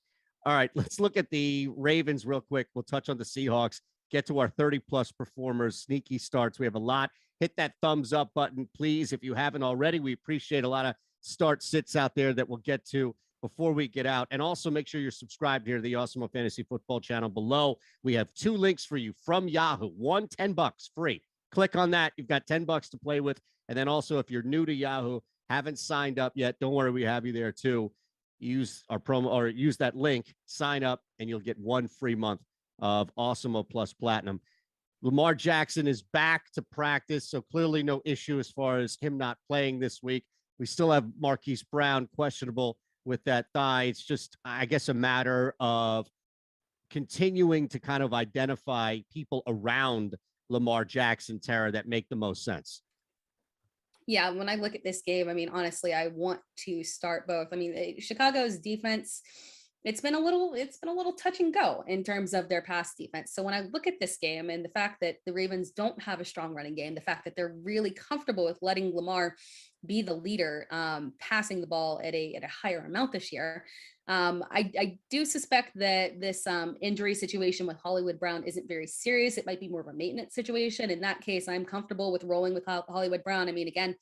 All right, let's look at the Ravens real quick. We'll touch on the Seahawks, get to our 30-plus performers, sneaky starts. We have a lot. Hit that thumbs up button, please, if you haven't already. We appreciate a lot of start sits out there that we'll get to before we get out. And also make sure you're subscribed here to the Awesemo Fantasy Football channel below. We have 2 links for you from Yahoo. One, $10 free. Click on that. You've got $10 to play with. And then also, if you're new to Yahoo, haven't signed up yet, don't worry, we have you there too. Use our promo or use that link, sign up, and you'll get 1 free month of Awesemo Plus Platinum. Lamar Jackson is back to practice, so clearly no issue as far as him not playing this week. We still have Marquise Brown questionable with that thigh. It's just, I guess, a matter of continuing to kind of identify people around Lamar Jackson, Tara, that make the most sense. Yeah, when I look at this game, I mean, honestly, I want to start both. I mean, Chicago's defense, it's been a little touch and go in terms of their pass defense. So when I look at this game and the fact that the Ravens don't have a strong running game, the fact that they're really comfortable with letting Lamar be the leader, passing the ball at a higher amount this year, I do suspect that this injury situation with Hollywood Brown isn't very serious. It might be more of a maintenance situation. In that case, I'm comfortable with rolling with Hollywood Brown. I mean, again,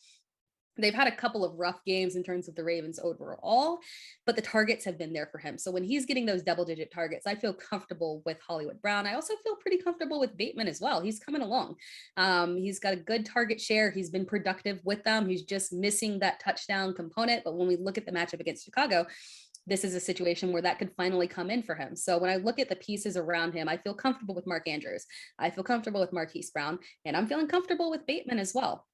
they've had a couple of rough games in terms of the Ravens overall, but the targets have been there for him. So when he's getting those double-digit targets, I feel comfortable with Hollywood Brown. I also feel pretty comfortable with Bateman as well. He's coming along. He's got a good target share. He's been productive with them. He's just missing that touchdown component. But when we look at the matchup against Chicago, this is a situation where that could finally come in for him. So when I look at the pieces around him, I feel comfortable with Mark Andrews. I feel comfortable with Marquise Brown, and I'm feeling comfortable with Bateman as well.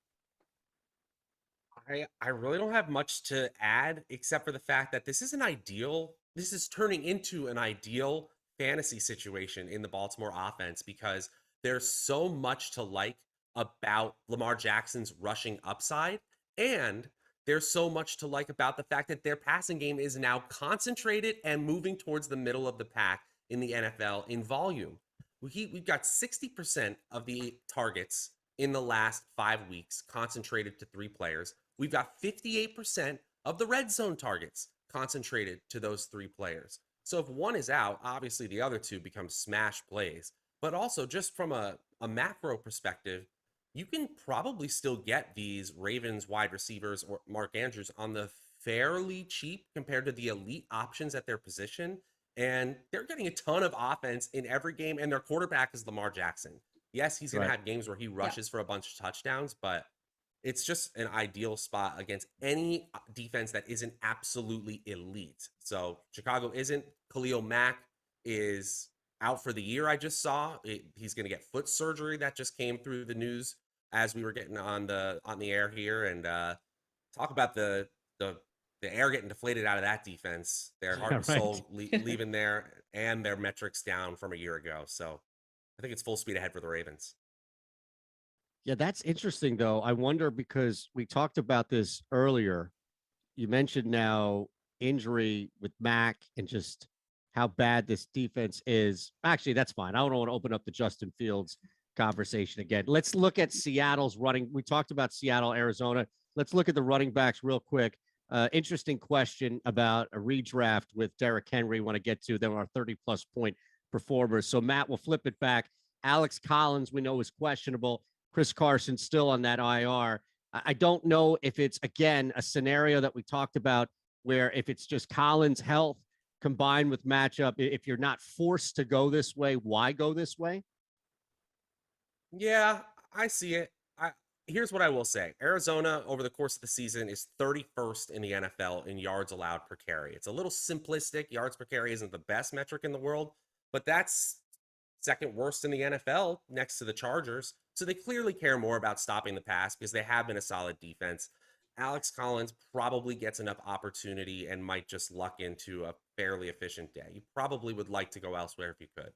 I really don't have much to add except for the fact that this is turning into an ideal fantasy situation in the Baltimore offense because there's so much to like about Lamar Jackson's rushing upside, and there's so much to like about the fact that their passing game is now concentrated and moving towards the middle of the pack in the NFL in volume. We've got 60% of the targets in the last 5 weeks concentrated to 3 players. We've got 58% of the red zone targets concentrated to those 3 players. So if one is out, obviously the other two become smash plays. But also, just from a macro perspective, you can probably still get these Ravens wide receivers or Mark Andrews on the fairly cheap compared to the elite options at their position. And they're getting a ton of offense in every game, and their quarterback is Lamar Jackson. Yes, he's going to Right. have games where he rushes for a bunch of touchdowns, but it's just an ideal spot against any defense that isn't absolutely elite. So Chicago isn't. Khalil Mack is out for the year. I just saw he's going to get foot surgery. That just came through the news as we were getting on the air here. And talk about the air getting deflated out of that defense. Their heart and right. soul leaving there, and their metrics down from a year ago. So I think it's full speed ahead for the Ravens. Yeah, that's interesting, though. I wonder, because we talked about this earlier. You mentioned now injury with Mac and just how bad this defense is. Actually, that's fine. I don't want to open up the Justin Fields conversation again. Let's look at Seattle's running. We talked about Seattle, Arizona. Let's look at the running backs real quick. Interesting question about a redraft with Derrick Henry. Want to get to them, our 30-plus point performers. So Matt, will flip it back. Alex Collins, we know, is questionable. Chris Carson still on that IR. I don't know if it's, again, a scenario that we talked about where if it's just Collins' health combined with matchup, if you're not forced to go this way, why go this way? Yeah, I see it. Here's what I will say. Arizona, over the course of the season, is 31st in the NFL in yards allowed per carry. It's a little simplistic. Yards per carry isn't the best metric in the world, but that's second worst in the NFL next to the Chargers. So they clearly care more about stopping the pass because they have been a solid defense. Alex Collins probably gets enough opportunity and might just luck into a fairly efficient day. You probably would like to go elsewhere if you could.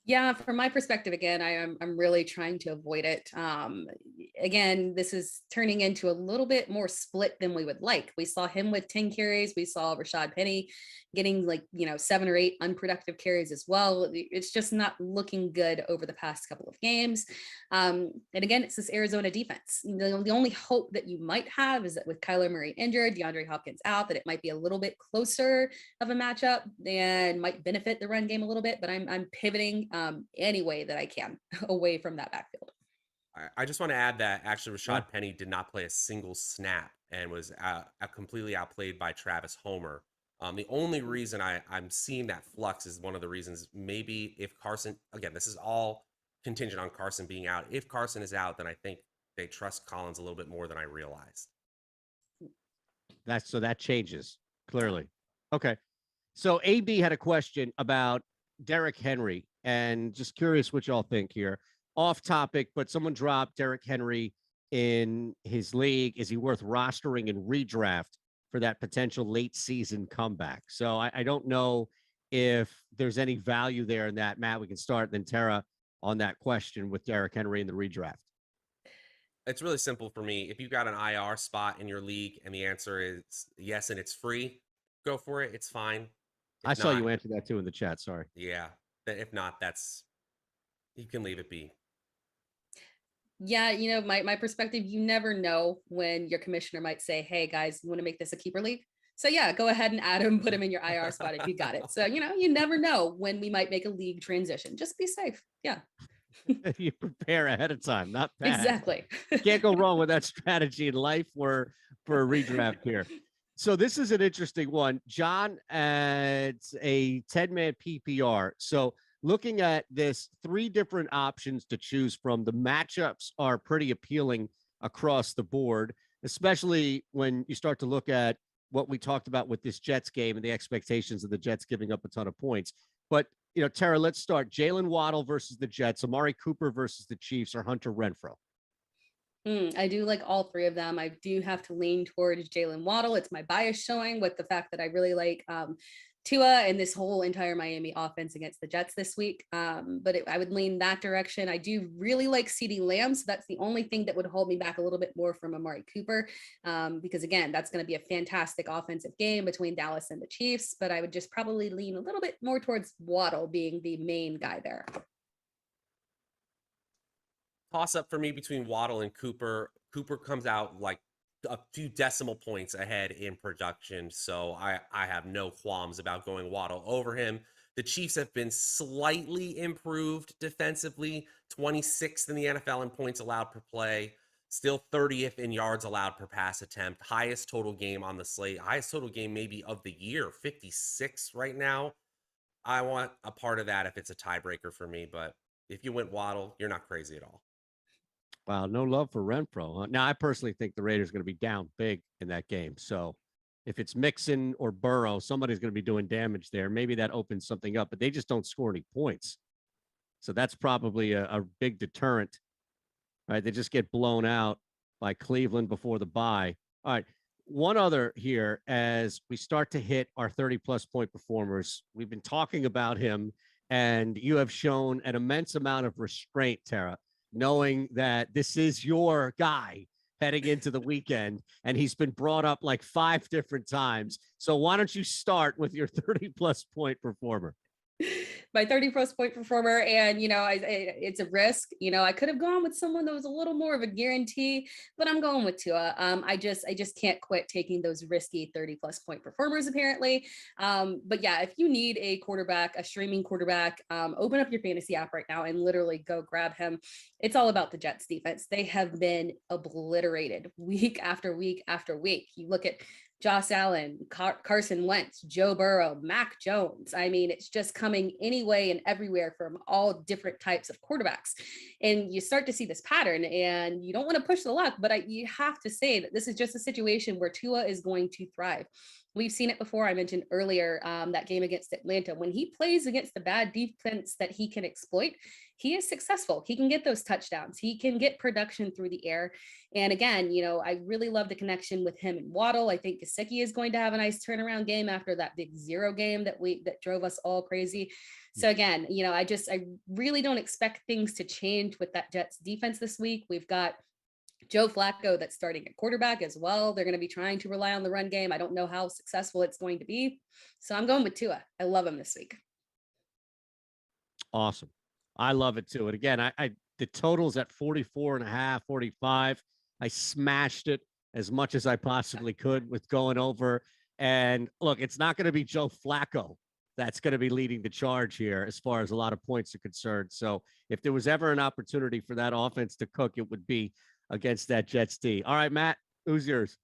Yeah, from my perspective, again, I'm really trying to avoid it. Again, this is turning into a little bit more split than we would like. We saw him with 10 carries. We saw Rashad Penny getting 7 or 8 unproductive carries as well. It's just not looking good over the past couple of games. And again, it's this Arizona defense. The only hope that you might have is that with Kyler Murray injured, DeAndre Hopkins out, that it might be a little bit closer of a matchup and might benefit the run game a little bit. But I'm pivoting any way that I can away from that backfield. I just want to add that actually Rashad Penny did not play a single snap and was completely outplayed by Travis Homer. The only reason I'm seeing that flux is one of the reasons, maybe if Carson, again, this is all contingent on Carson being out. If Carson is out, then I think they trust Collins a little bit more than I realized. So that changes clearly. Okay. So AB had a question about Derrick Henry, and just curious what y'all think here. Off topic, but someone dropped Derrick Henry in his league. Is he worth rostering in redraft for that potential late season comeback? So I don't know if there's any value there in that. Matt, we can start, then Tara on that question with Derrick Henry in the redraft. It's really simple for me. If you've got an IR spot in your league and the answer is yes and it's free, go for it. It's fine. I saw you answer that too in the chat. Sorry. Yeah. If not, you can leave it be. Yeah, my perspective, you never know when your commissioner might say, hey guys, you want to make this a keeper league? So yeah, go ahead and add him, put him in your IR spot if you got it. So, you never know when we might make a league transition. Just be safe. Yeah. You prepare ahead of time, not bad. Exactly. Can't go wrong with that strategy in life for a redraft here. So this is an interesting one. John adds a 10-man PPR. So looking at this, 3 different options to choose from. The matchups are pretty appealing across the board, especially when you start to look at what we talked about with this Jets game and the expectations of the Jets giving up a ton of points. But, Tara, let's start. Jalen Waddle versus the Jets, Amari Cooper versus the Chiefs, or Hunter Renfrow. I do like all 3 of them. I do have to lean towards Jalen Waddle. It's my bias showing with the fact that I really like Tua and this whole entire Miami offense against the Jets this week. But I would lean that direction. I do really like CeeDee Lamb. So that's the only thing that would hold me back a little bit more from Amari Cooper. Because again, that's going to be a fantastic offensive game between Dallas and the Chiefs. But I would just probably lean a little bit more towards Waddle being the main guy there. Toss up for me between Waddle and Cooper. Cooper comes out like a few decimal points ahead in production, so I have no qualms about going Waddle over him. The Chiefs have been slightly improved defensively, 26th in the NFL in points allowed per play, still 30th in yards allowed per pass attempt, highest total game on the slate, highest total game maybe of the year, 56 right now. I want a part of that if it's a tiebreaker for me, but if you went Waddle, you're not crazy at all. Wow, no love for Renfro. Huh? Now, I personally think the Raiders are going to be down big in that game. So if it's Mixon or Burrow, somebody's going to be doing damage there. Maybe that opens something up, but they just don't score any points. So that's probably a big deterrent, right? They just get blown out by Cleveland before the bye. All right, one other here as we start to hit our 30-plus point performers. We've been talking about him, and you have shown an immense amount of restraint, Tara, knowing that this is your guy heading into the weekend, and he's been brought up like 5 different times. So why don't you start with your 30-plus point performer? My 30-plus point performer, and it's a risk. I could have gone with someone that was a little more of a guarantee, but I'm going with Tua. I just can't quit taking those risky 30-plus point performers apparently. But yeah, if you need a quarterback, a streaming quarterback, open up your fantasy app right now and literally go grab him. It's all about the Jets defense. They have been obliterated week after week after week. You look at Josh Allen, Carson Wentz, Joe Burrow, Mac Jones. I mean, it's just coming anyway and everywhere from all different types of quarterbacks. And you start to see this pattern, and you don't want to push the luck, but you have to say that this is just a situation where Tua is going to thrive. We've seen it before. I mentioned earlier that game against Atlanta. When he plays against the bad defense that he can exploit, he is successful. He can get those touchdowns. He can get production through the air. And again, I really love the connection with him and Waddle. I think Gesicki is going to have a nice turnaround game after that big 0 game that drove us all crazy. So again, I really don't expect things to change with that Jets defense this week. We've got Joe Flacco that's starting at quarterback as well. They're going to be trying to rely on the run game. I don't know how successful it's going to be. So I'm going with Tua. I love him this week. Awesome. I love it too. And again, the total's at 44.5, 45. I smashed it as much as I possibly could with going over. And look, it's not going to be Joe Flacco that's going to be leading the charge here as far as a lot of points are concerned. So if there was ever an opportunity for that offense to cook, it would be against that Jets D. All right, Matt, who's yours?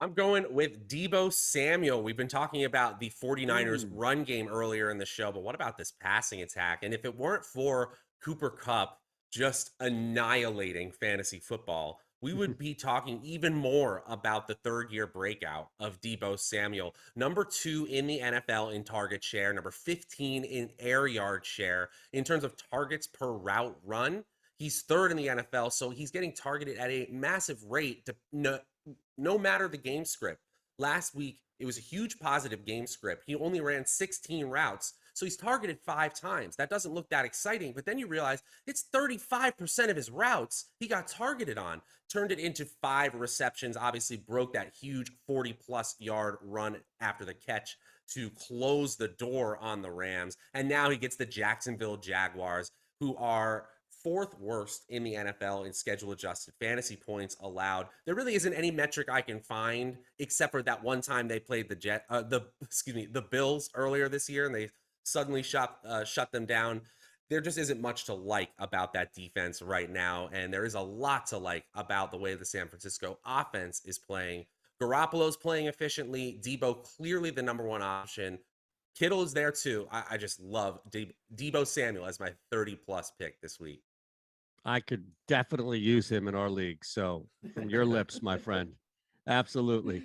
I'm going with Deebo Samuel. We've been talking about the 49ers run game earlier in the show, but what about this passing attack? And if it weren't for Cooper Kupp just annihilating fantasy football, we would be talking even more about the 3rd-year breakout of Deebo Samuel. Number 2 in the NFL in target share, number 15 in air yard share. In terms of targets per route run, he's 3rd in the NFL, so he's getting targeted at a massive rate no matter the game script. Last week, it was a huge positive game script. He only ran 16 routes, so he's targeted 5 times. That doesn't look that exciting, but then you realize it's 35% of his routes he got targeted on. Turned it into 5 receptions, obviously broke that huge 40-plus yard run after the catch to close the door on the Rams. And now he gets the Jacksonville Jaguars, who are 4th worst in the NFL in schedule adjusted fantasy points allowed. There really isn't any metric I can find except for that one time they played the Bills earlier this year and they suddenly shut them down. There just isn't much to like about that defense right now, and there is a lot to like about the way the San Francisco offense is playing. Garoppolo's playing efficiently. Deebo clearly the number 1 option. Kittle is there too. I just love Deebo Samuel as my 30-plus pick this week. I could definitely use him in our league. So from your lips, my friend. Absolutely.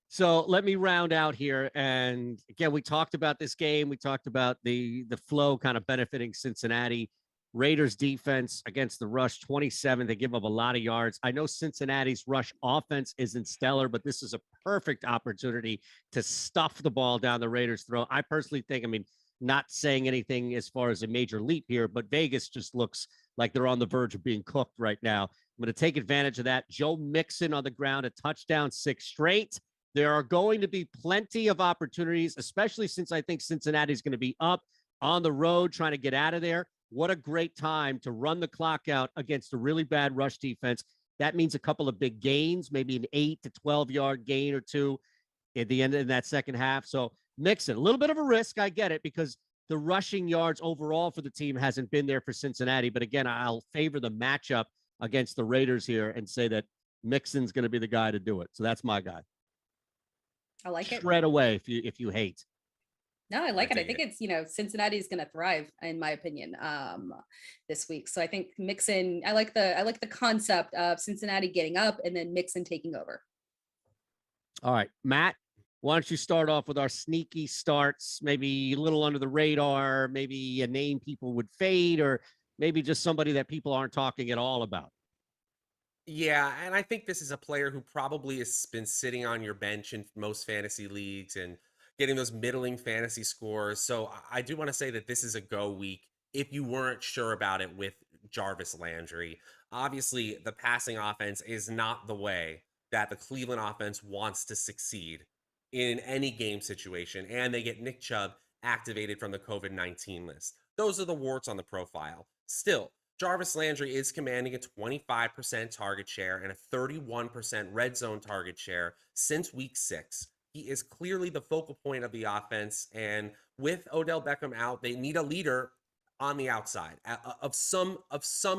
So let me round out here. And again, we talked about this game. We talked about the flow kind of benefiting Cincinnati. Raiders defense against the rush, 27. They give up a lot of yards. I know Cincinnati's rush offense isn't stellar, but this is a perfect opportunity to stuff the ball down the Raiders' throat. I personally think, I mean, not saying anything as far as a major leap here, but Vegas just looks like they're on the verge of being cooked right now. I'm going to take advantage of that. Joe Mixon on the ground, a touchdown, 6 straight. There are going to be plenty of opportunities, especially since I think Cincinnati's going to be up on the road trying to get out of there. What a great time to run the clock out against a really bad rush defense. That means a couple of big gains, maybe an 8 to 12-yard gain or two at the end of that second half. So Mixon, a little bit of a risk. I get it because the rushing yards overall for the team hasn't been there for Cincinnati. But again, I'll favor the matchup against the Raiders here and say that Mixon's going to be the guy to do it. So that's my guy. I like it. Shred away if you hate. No, I like it. I think it's, Cincinnati is going to thrive, in my opinion, this week. So I think Mixon, I like the concept of Cincinnati getting up and then Mixon taking over. All right, Matt, why don't you start off with our sneaky starts, maybe a little under the radar, maybe a name people would fade, or maybe just somebody that people aren't talking at all about. Yeah, and I think this is a player who probably has been sitting on your bench in most fantasy leagues and getting those middling fantasy scores. So I do want to say that this is a go week if you weren't sure about it with Jarvis Landry. Obviously, the passing offense is not the way that the Cleveland offense wants to succeed in any game situation, and they get Nick Chubb activated from the COVID-19 list. Those are the warts on the profile. Still, Jarvis Landry is commanding a 25% target share and a 31% red zone target share since week 6. He is clearly the focal point of the offense, and with Odell Beckham out, they need a leader on the outside of some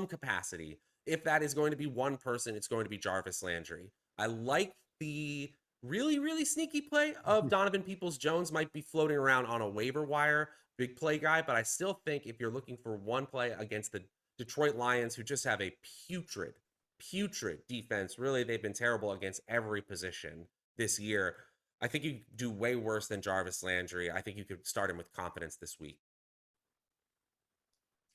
capacity. If that is going to be one person, it's going to be Jarvis Landry. I like the really, really sneaky play of Donovan Peoples-Jones might be floating around on a waiver wire, big play guy, but I still think if you're looking for one play against the Detroit Lions, who just have a putrid defense, really, they've been terrible against every position this year. I think you do way worse than Jarvis Landry. I think you could start him with confidence this week.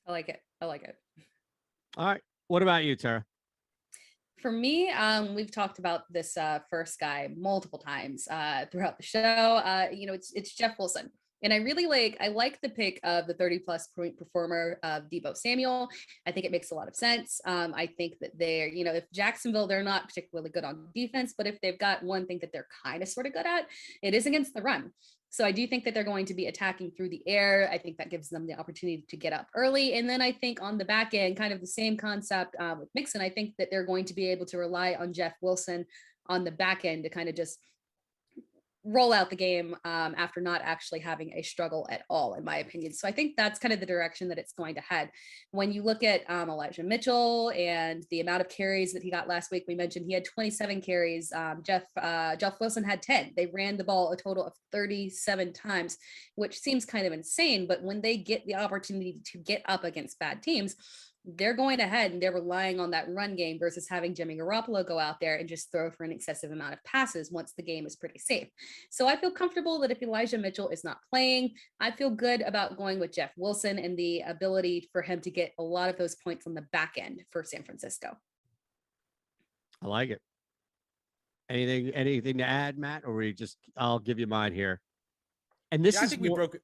I like it. All right. What about you, Tara? For me, we've talked about this first guy multiple times throughout the show. It's Jeff Wilson. And I like the pick of the 30-plus point performer of Deebo Samuel. I think it makes a lot of sense. I think that they're, if Jacksonville, they're not particularly good on defense, but if they've got one thing that they're kind of sort of good at, it is against the run. So I do think that they're going to be attacking through the air. I think that gives them the opportunity to get up early. And then I think on the back end, kind of the same concept with Mixon, I think that they're going to be able to rely on Jeff Wilson on the back end to kind of just roll out the game after not actually having a struggle at all, in my opinion. So I think that's kind of the direction that it's going to head. When you look at Elijah Mitchell and the amount of carries that he got last week, we mentioned he had 27 carries. Jeff Wilson had 10. They ran the ball a total of 37 times, which seems kind of insane. But when they get the opportunity to get up against bad teams, they're going ahead and they're relying on that run game versus having Jimmy Garoppolo go out there and just throw for an excessive amount of passes once the game is pretty safe. So I feel comfortable that if Elijah Mitchell is not playing, I feel good about going with Jeff Wilson and the ability for him to get a lot of those points on the back end for San Francisco. I like it. Anything to add, Matt, or I'll give you mine here. And this I think we broke.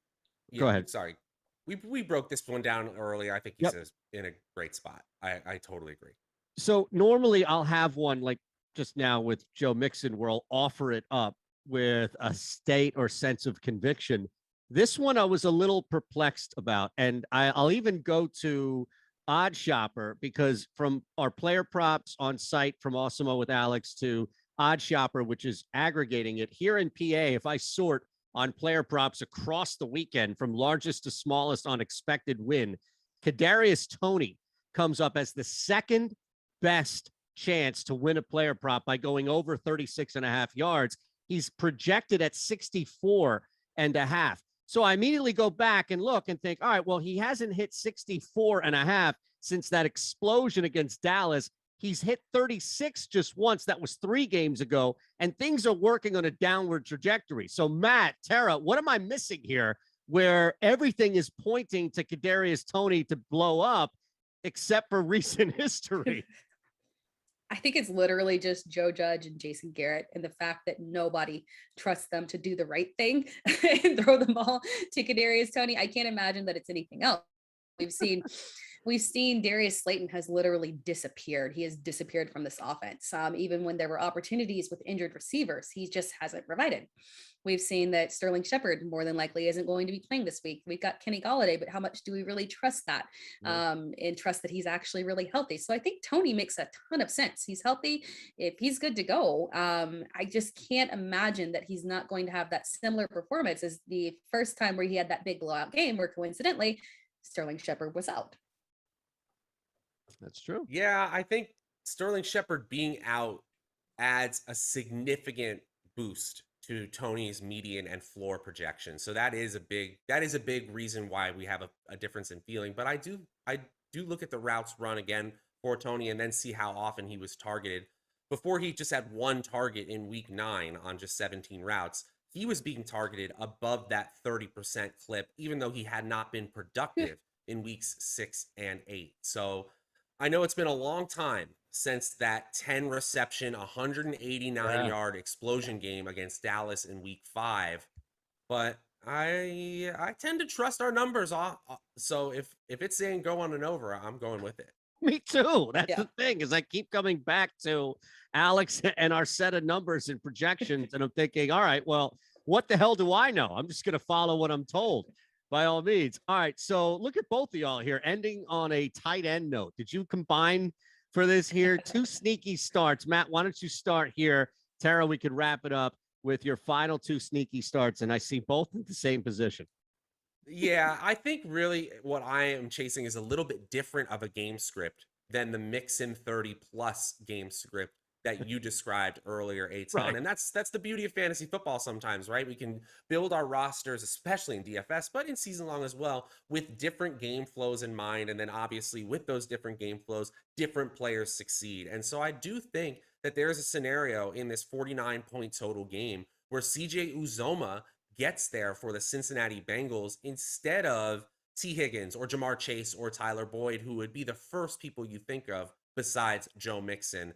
Yeah, go ahead. Sorry. We broke this one down earlier. I think he's in a great spot. I totally agree. So normally I'll have one like just now with Joe Mixon where I'll offer it up with a state or sense of conviction. This one I was a little perplexed about, and I'll even go to Odd Shopper because from our player props on site from Awesemo with Alex to Odd Shopper, which is aggregating it here in PA, if I sort on player props across the weekend from largest to smallest on expected win, Kadarius Toney comes up as the second best chance to win a player prop by going over 36.5 yards. He's projected at 64.5. So I immediately go back and look and think, all right, well, he hasn't hit 64.5 since that explosion against Dallas. He's hit 36 just once. That was 3 games ago, and things are working on a downward trajectory. So, Matt, Tara, what am I missing here where everything is pointing to Kadarius Toney to blow up, except for recent history. I think it's literally just Joe Judge and Jason Garrett and the fact that nobody trusts them to do the right thing and throw the ball to Kadarius Toney. I can't imagine that it's anything else. We've seen Darius Slayton has literally disappeared. He has disappeared from this offense. Even when there were opportunities with injured receivers, he just hasn't provided. We've seen that Sterling Shepard more than likely isn't going to be playing this week. We've got Kenny Golladay, but how much do we really trust that and trust that he's actually really healthy? So I think Toney makes a ton of sense. He's healthy. If he's good to go, I just can't imagine that he's not going to have that similar performance as the first time where he had that big blowout game where coincidentally Sterling Shepard was out. That's true. Yeah, I think Sterling Shepard being out adds a significant boost to Toney's median and floor projection. So that is a big reason why we have a difference in feeling. But I do look at the routes run again for Toney and then see how often he was targeted. Before, he just had one target in week 9 on just 17 routes. He was being targeted above that 30% clip, even though he had not been productive in weeks 6 and 8. So I know it's been a long time since that 10 reception, 189 yard explosion game against Dallas in week 5, but I tend to trust our numbers. So if it's saying go on and over, I'm going with it. Me too. That's the thing, is I keep coming back to Alex and our set of numbers and projections, and I'm thinking, all right, well, what the hell do I know? I'm just going to follow what I'm told. By all means. All right. So look at both of y'all here, ending on a tight end note. Did you combine for this here? 2 sneaky starts. Matt, why don't you start here? Tara, we could wrap it up with your final 2 sneaky starts. And I see both in the same position. Yeah, I think really what I am chasing is a little bit different of a game script than the Mixon 30+ game script that you described earlier, Eitan. Right. And that's the beauty of fantasy football sometimes, right? We can build our rosters, especially in DFS, but in season long as well, with different game flows in mind. And then obviously with those different game flows, different players succeed. And so I do think that there's a scenario in this 49-point total game where CJ Uzomah gets there for the Cincinnati Bengals instead of T. Higgins or Jamar Chase or Tyler Boyd, who would be the first people you think of besides Joe Mixon.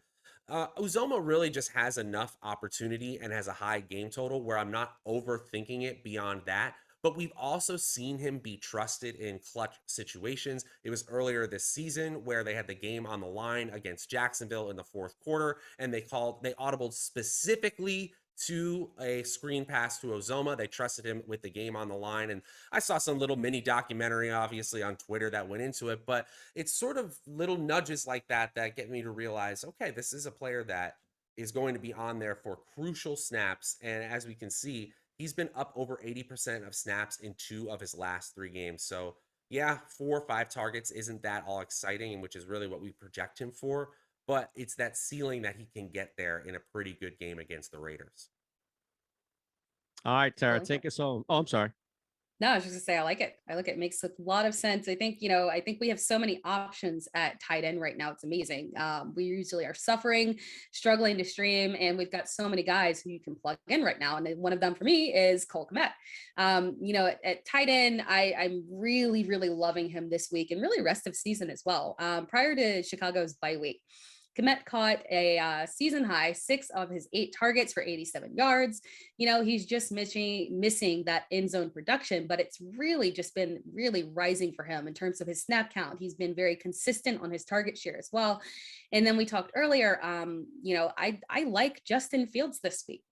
Uzomah really just has enough opportunity and has a high game total where I'm not overthinking it beyond that. But we've also seen him be trusted in clutch situations. It was earlier this season where they had the game on the line against Jacksonville in the 4th quarter, and they audibled specifically to a screen pass to Uzomah. They trusted him with the game on the line. And I saw some little mini documentary, obviously, on Twitter that went into it. But it's sort of little nudges like that that get me to realize, okay, this is a player that is going to be on there for crucial snaps. And as we can see, he's been up over 80% of snaps in 2 of his last 3 games. So yeah, 4 or 5 targets isn't that all exciting, and which is really what we project him for. But it's that ceiling that he can get there in a pretty good game against the Raiders. All right, Tara, take us home. Oh, I'm sorry. No, I was just gonna say, I like it. It makes a lot of sense. I think we have so many options at tight end right now. It's amazing. We usually are struggling to stream, and we've got so many guys who you can plug in right now. And one of them for me is Cole Kmet. At tight end, I'm really, really loving him this week and really rest of season as well. Prior to Chicago's bye week, Kmet caught a season high 6 of his 8 targets for 87 yards. He's just missing that end zone production, but it's really just been really rising for him in terms of his snap count. He's been very consistent on his target share as well. And then we talked earlier, I like Justin Fields this week.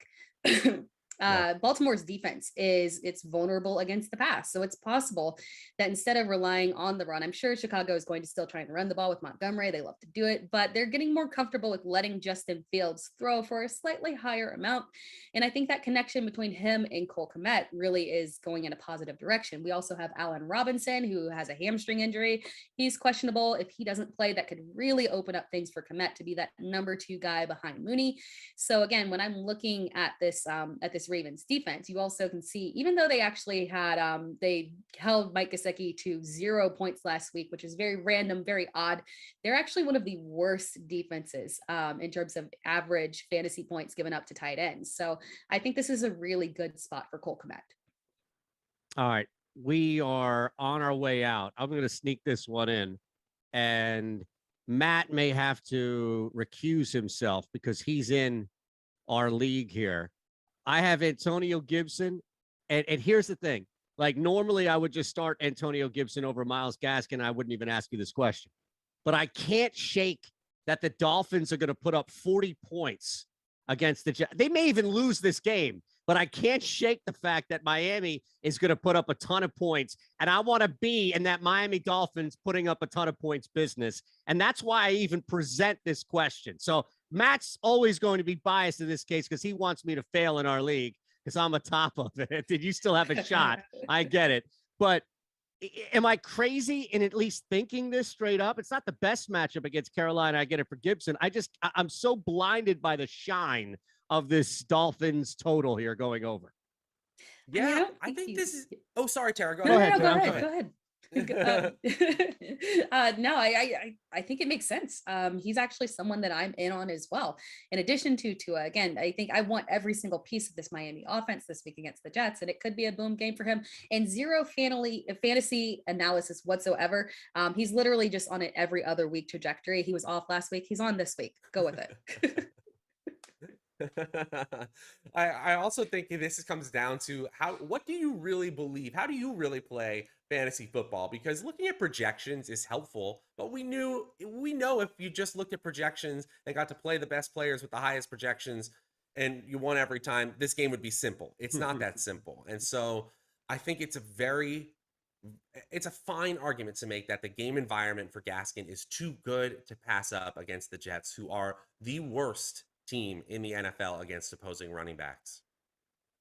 Baltimore's defense it's vulnerable against the pass. So it's possible that instead of relying on the run, I'm sure Chicago is going to still try and run the ball with Montgomery. They love to do it, but they're getting more comfortable with letting Justin Fields throw for a slightly higher amount. And I think that connection between him and Cole Kmet really is going in a positive direction. We also have Allen Robinson, who has a hamstring injury. He's questionable. If he doesn't play, that could really open up things for Kmet to be that number 2 guy behind Mooney. So again, when I'm looking at this Ravens defense, you also can see, even though they actually had they held Mike Gesicki to 0 points last week, which is very random, very odd. They're actually one of the worst defenses in terms of average fantasy points given up to tight ends. So I think this is a really good spot for Cole Kmet. All right, we are on our way out. I'm going to sneak this one in. and Matt may have to recuse himself because he's in our league here. I have Antonio Gibson, and here's the thing. Like, normally I would just start Antonio Gibson over Myles Gaskin. I wouldn't even ask you this question. But I can't shake that the Dolphins are going to put up 40 points against the Jets. They may even lose this game, but I can't shake the fact that Miami is going to put up a ton of points. And I want to be in that Miami Dolphins putting up a ton of points business. And that's why I even present this question. So Matt's always going to be biased in this case because he wants me to fail in our league because I'm atop of it. Did you still have a shot? I get it. But am I crazy in at least thinking this straight up? It's not the best matchup against Carolina. I get it for Gibson. I'm so blinded by the shine of this Dolphins total here going over. Yeah, I think this is. Oh, sorry, Tara. Go ahead. Tara. Go ahead. No, I think it makes sense. He's actually someone that I'm in on as well. In addition to Tua, again, I think I want every single piece of this Miami offense this week against the Jets, and it could be a boom game for him. And zero fantasy analysis whatsoever. He's literally just on an every other week trajectory. He was off last week. He's on this week. Go with it. I also think this comes down to what do you really believe? How do you really play fantasy football? Because looking at projections is helpful, but we know if you just looked at projections and got to play the best players with the highest projections and you won every time, this game would be simple. It's not that simple. And so I think it's a fine argument to make that the game environment for Gaskin is too good to pass up against the Jets, who are the worst team in the NFL against opposing running backs.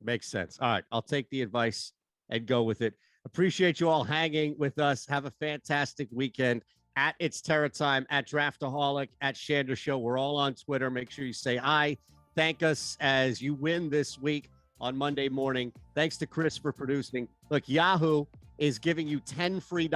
Makes sense. All right, I'll take the advice and go with it. Appreciate you all hanging with us. Have a fantastic weekend. At It's Terra Time, at Draftaholic, at Shander Show. We're all on Twitter. Make sure you say hi. Thank us as you win this week on Monday morning. Thanks to Chris for producing. Look, Yahoo is giving you $10 free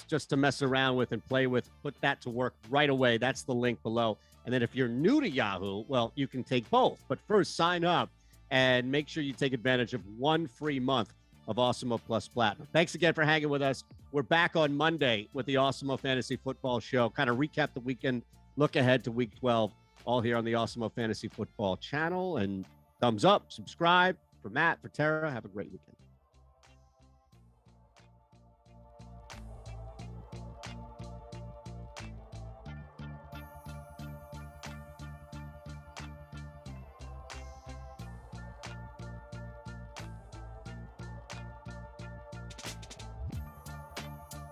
just to mess around with and play with. Put that to work right away. That's the link below. And then if you're new to Yahoo, well, you can take both. But first, sign up and make sure you take advantage of 1 free month of Awesemo Plus Platinum. Thanks again for hanging with us. We're back on Monday with the Awesemo Fantasy Football Show. Kind of recap the weekend, look ahead to Week 12, all here on the Awesemo Fantasy Football channel. And thumbs up, subscribe. For Matt, for Tara, have a great weekend.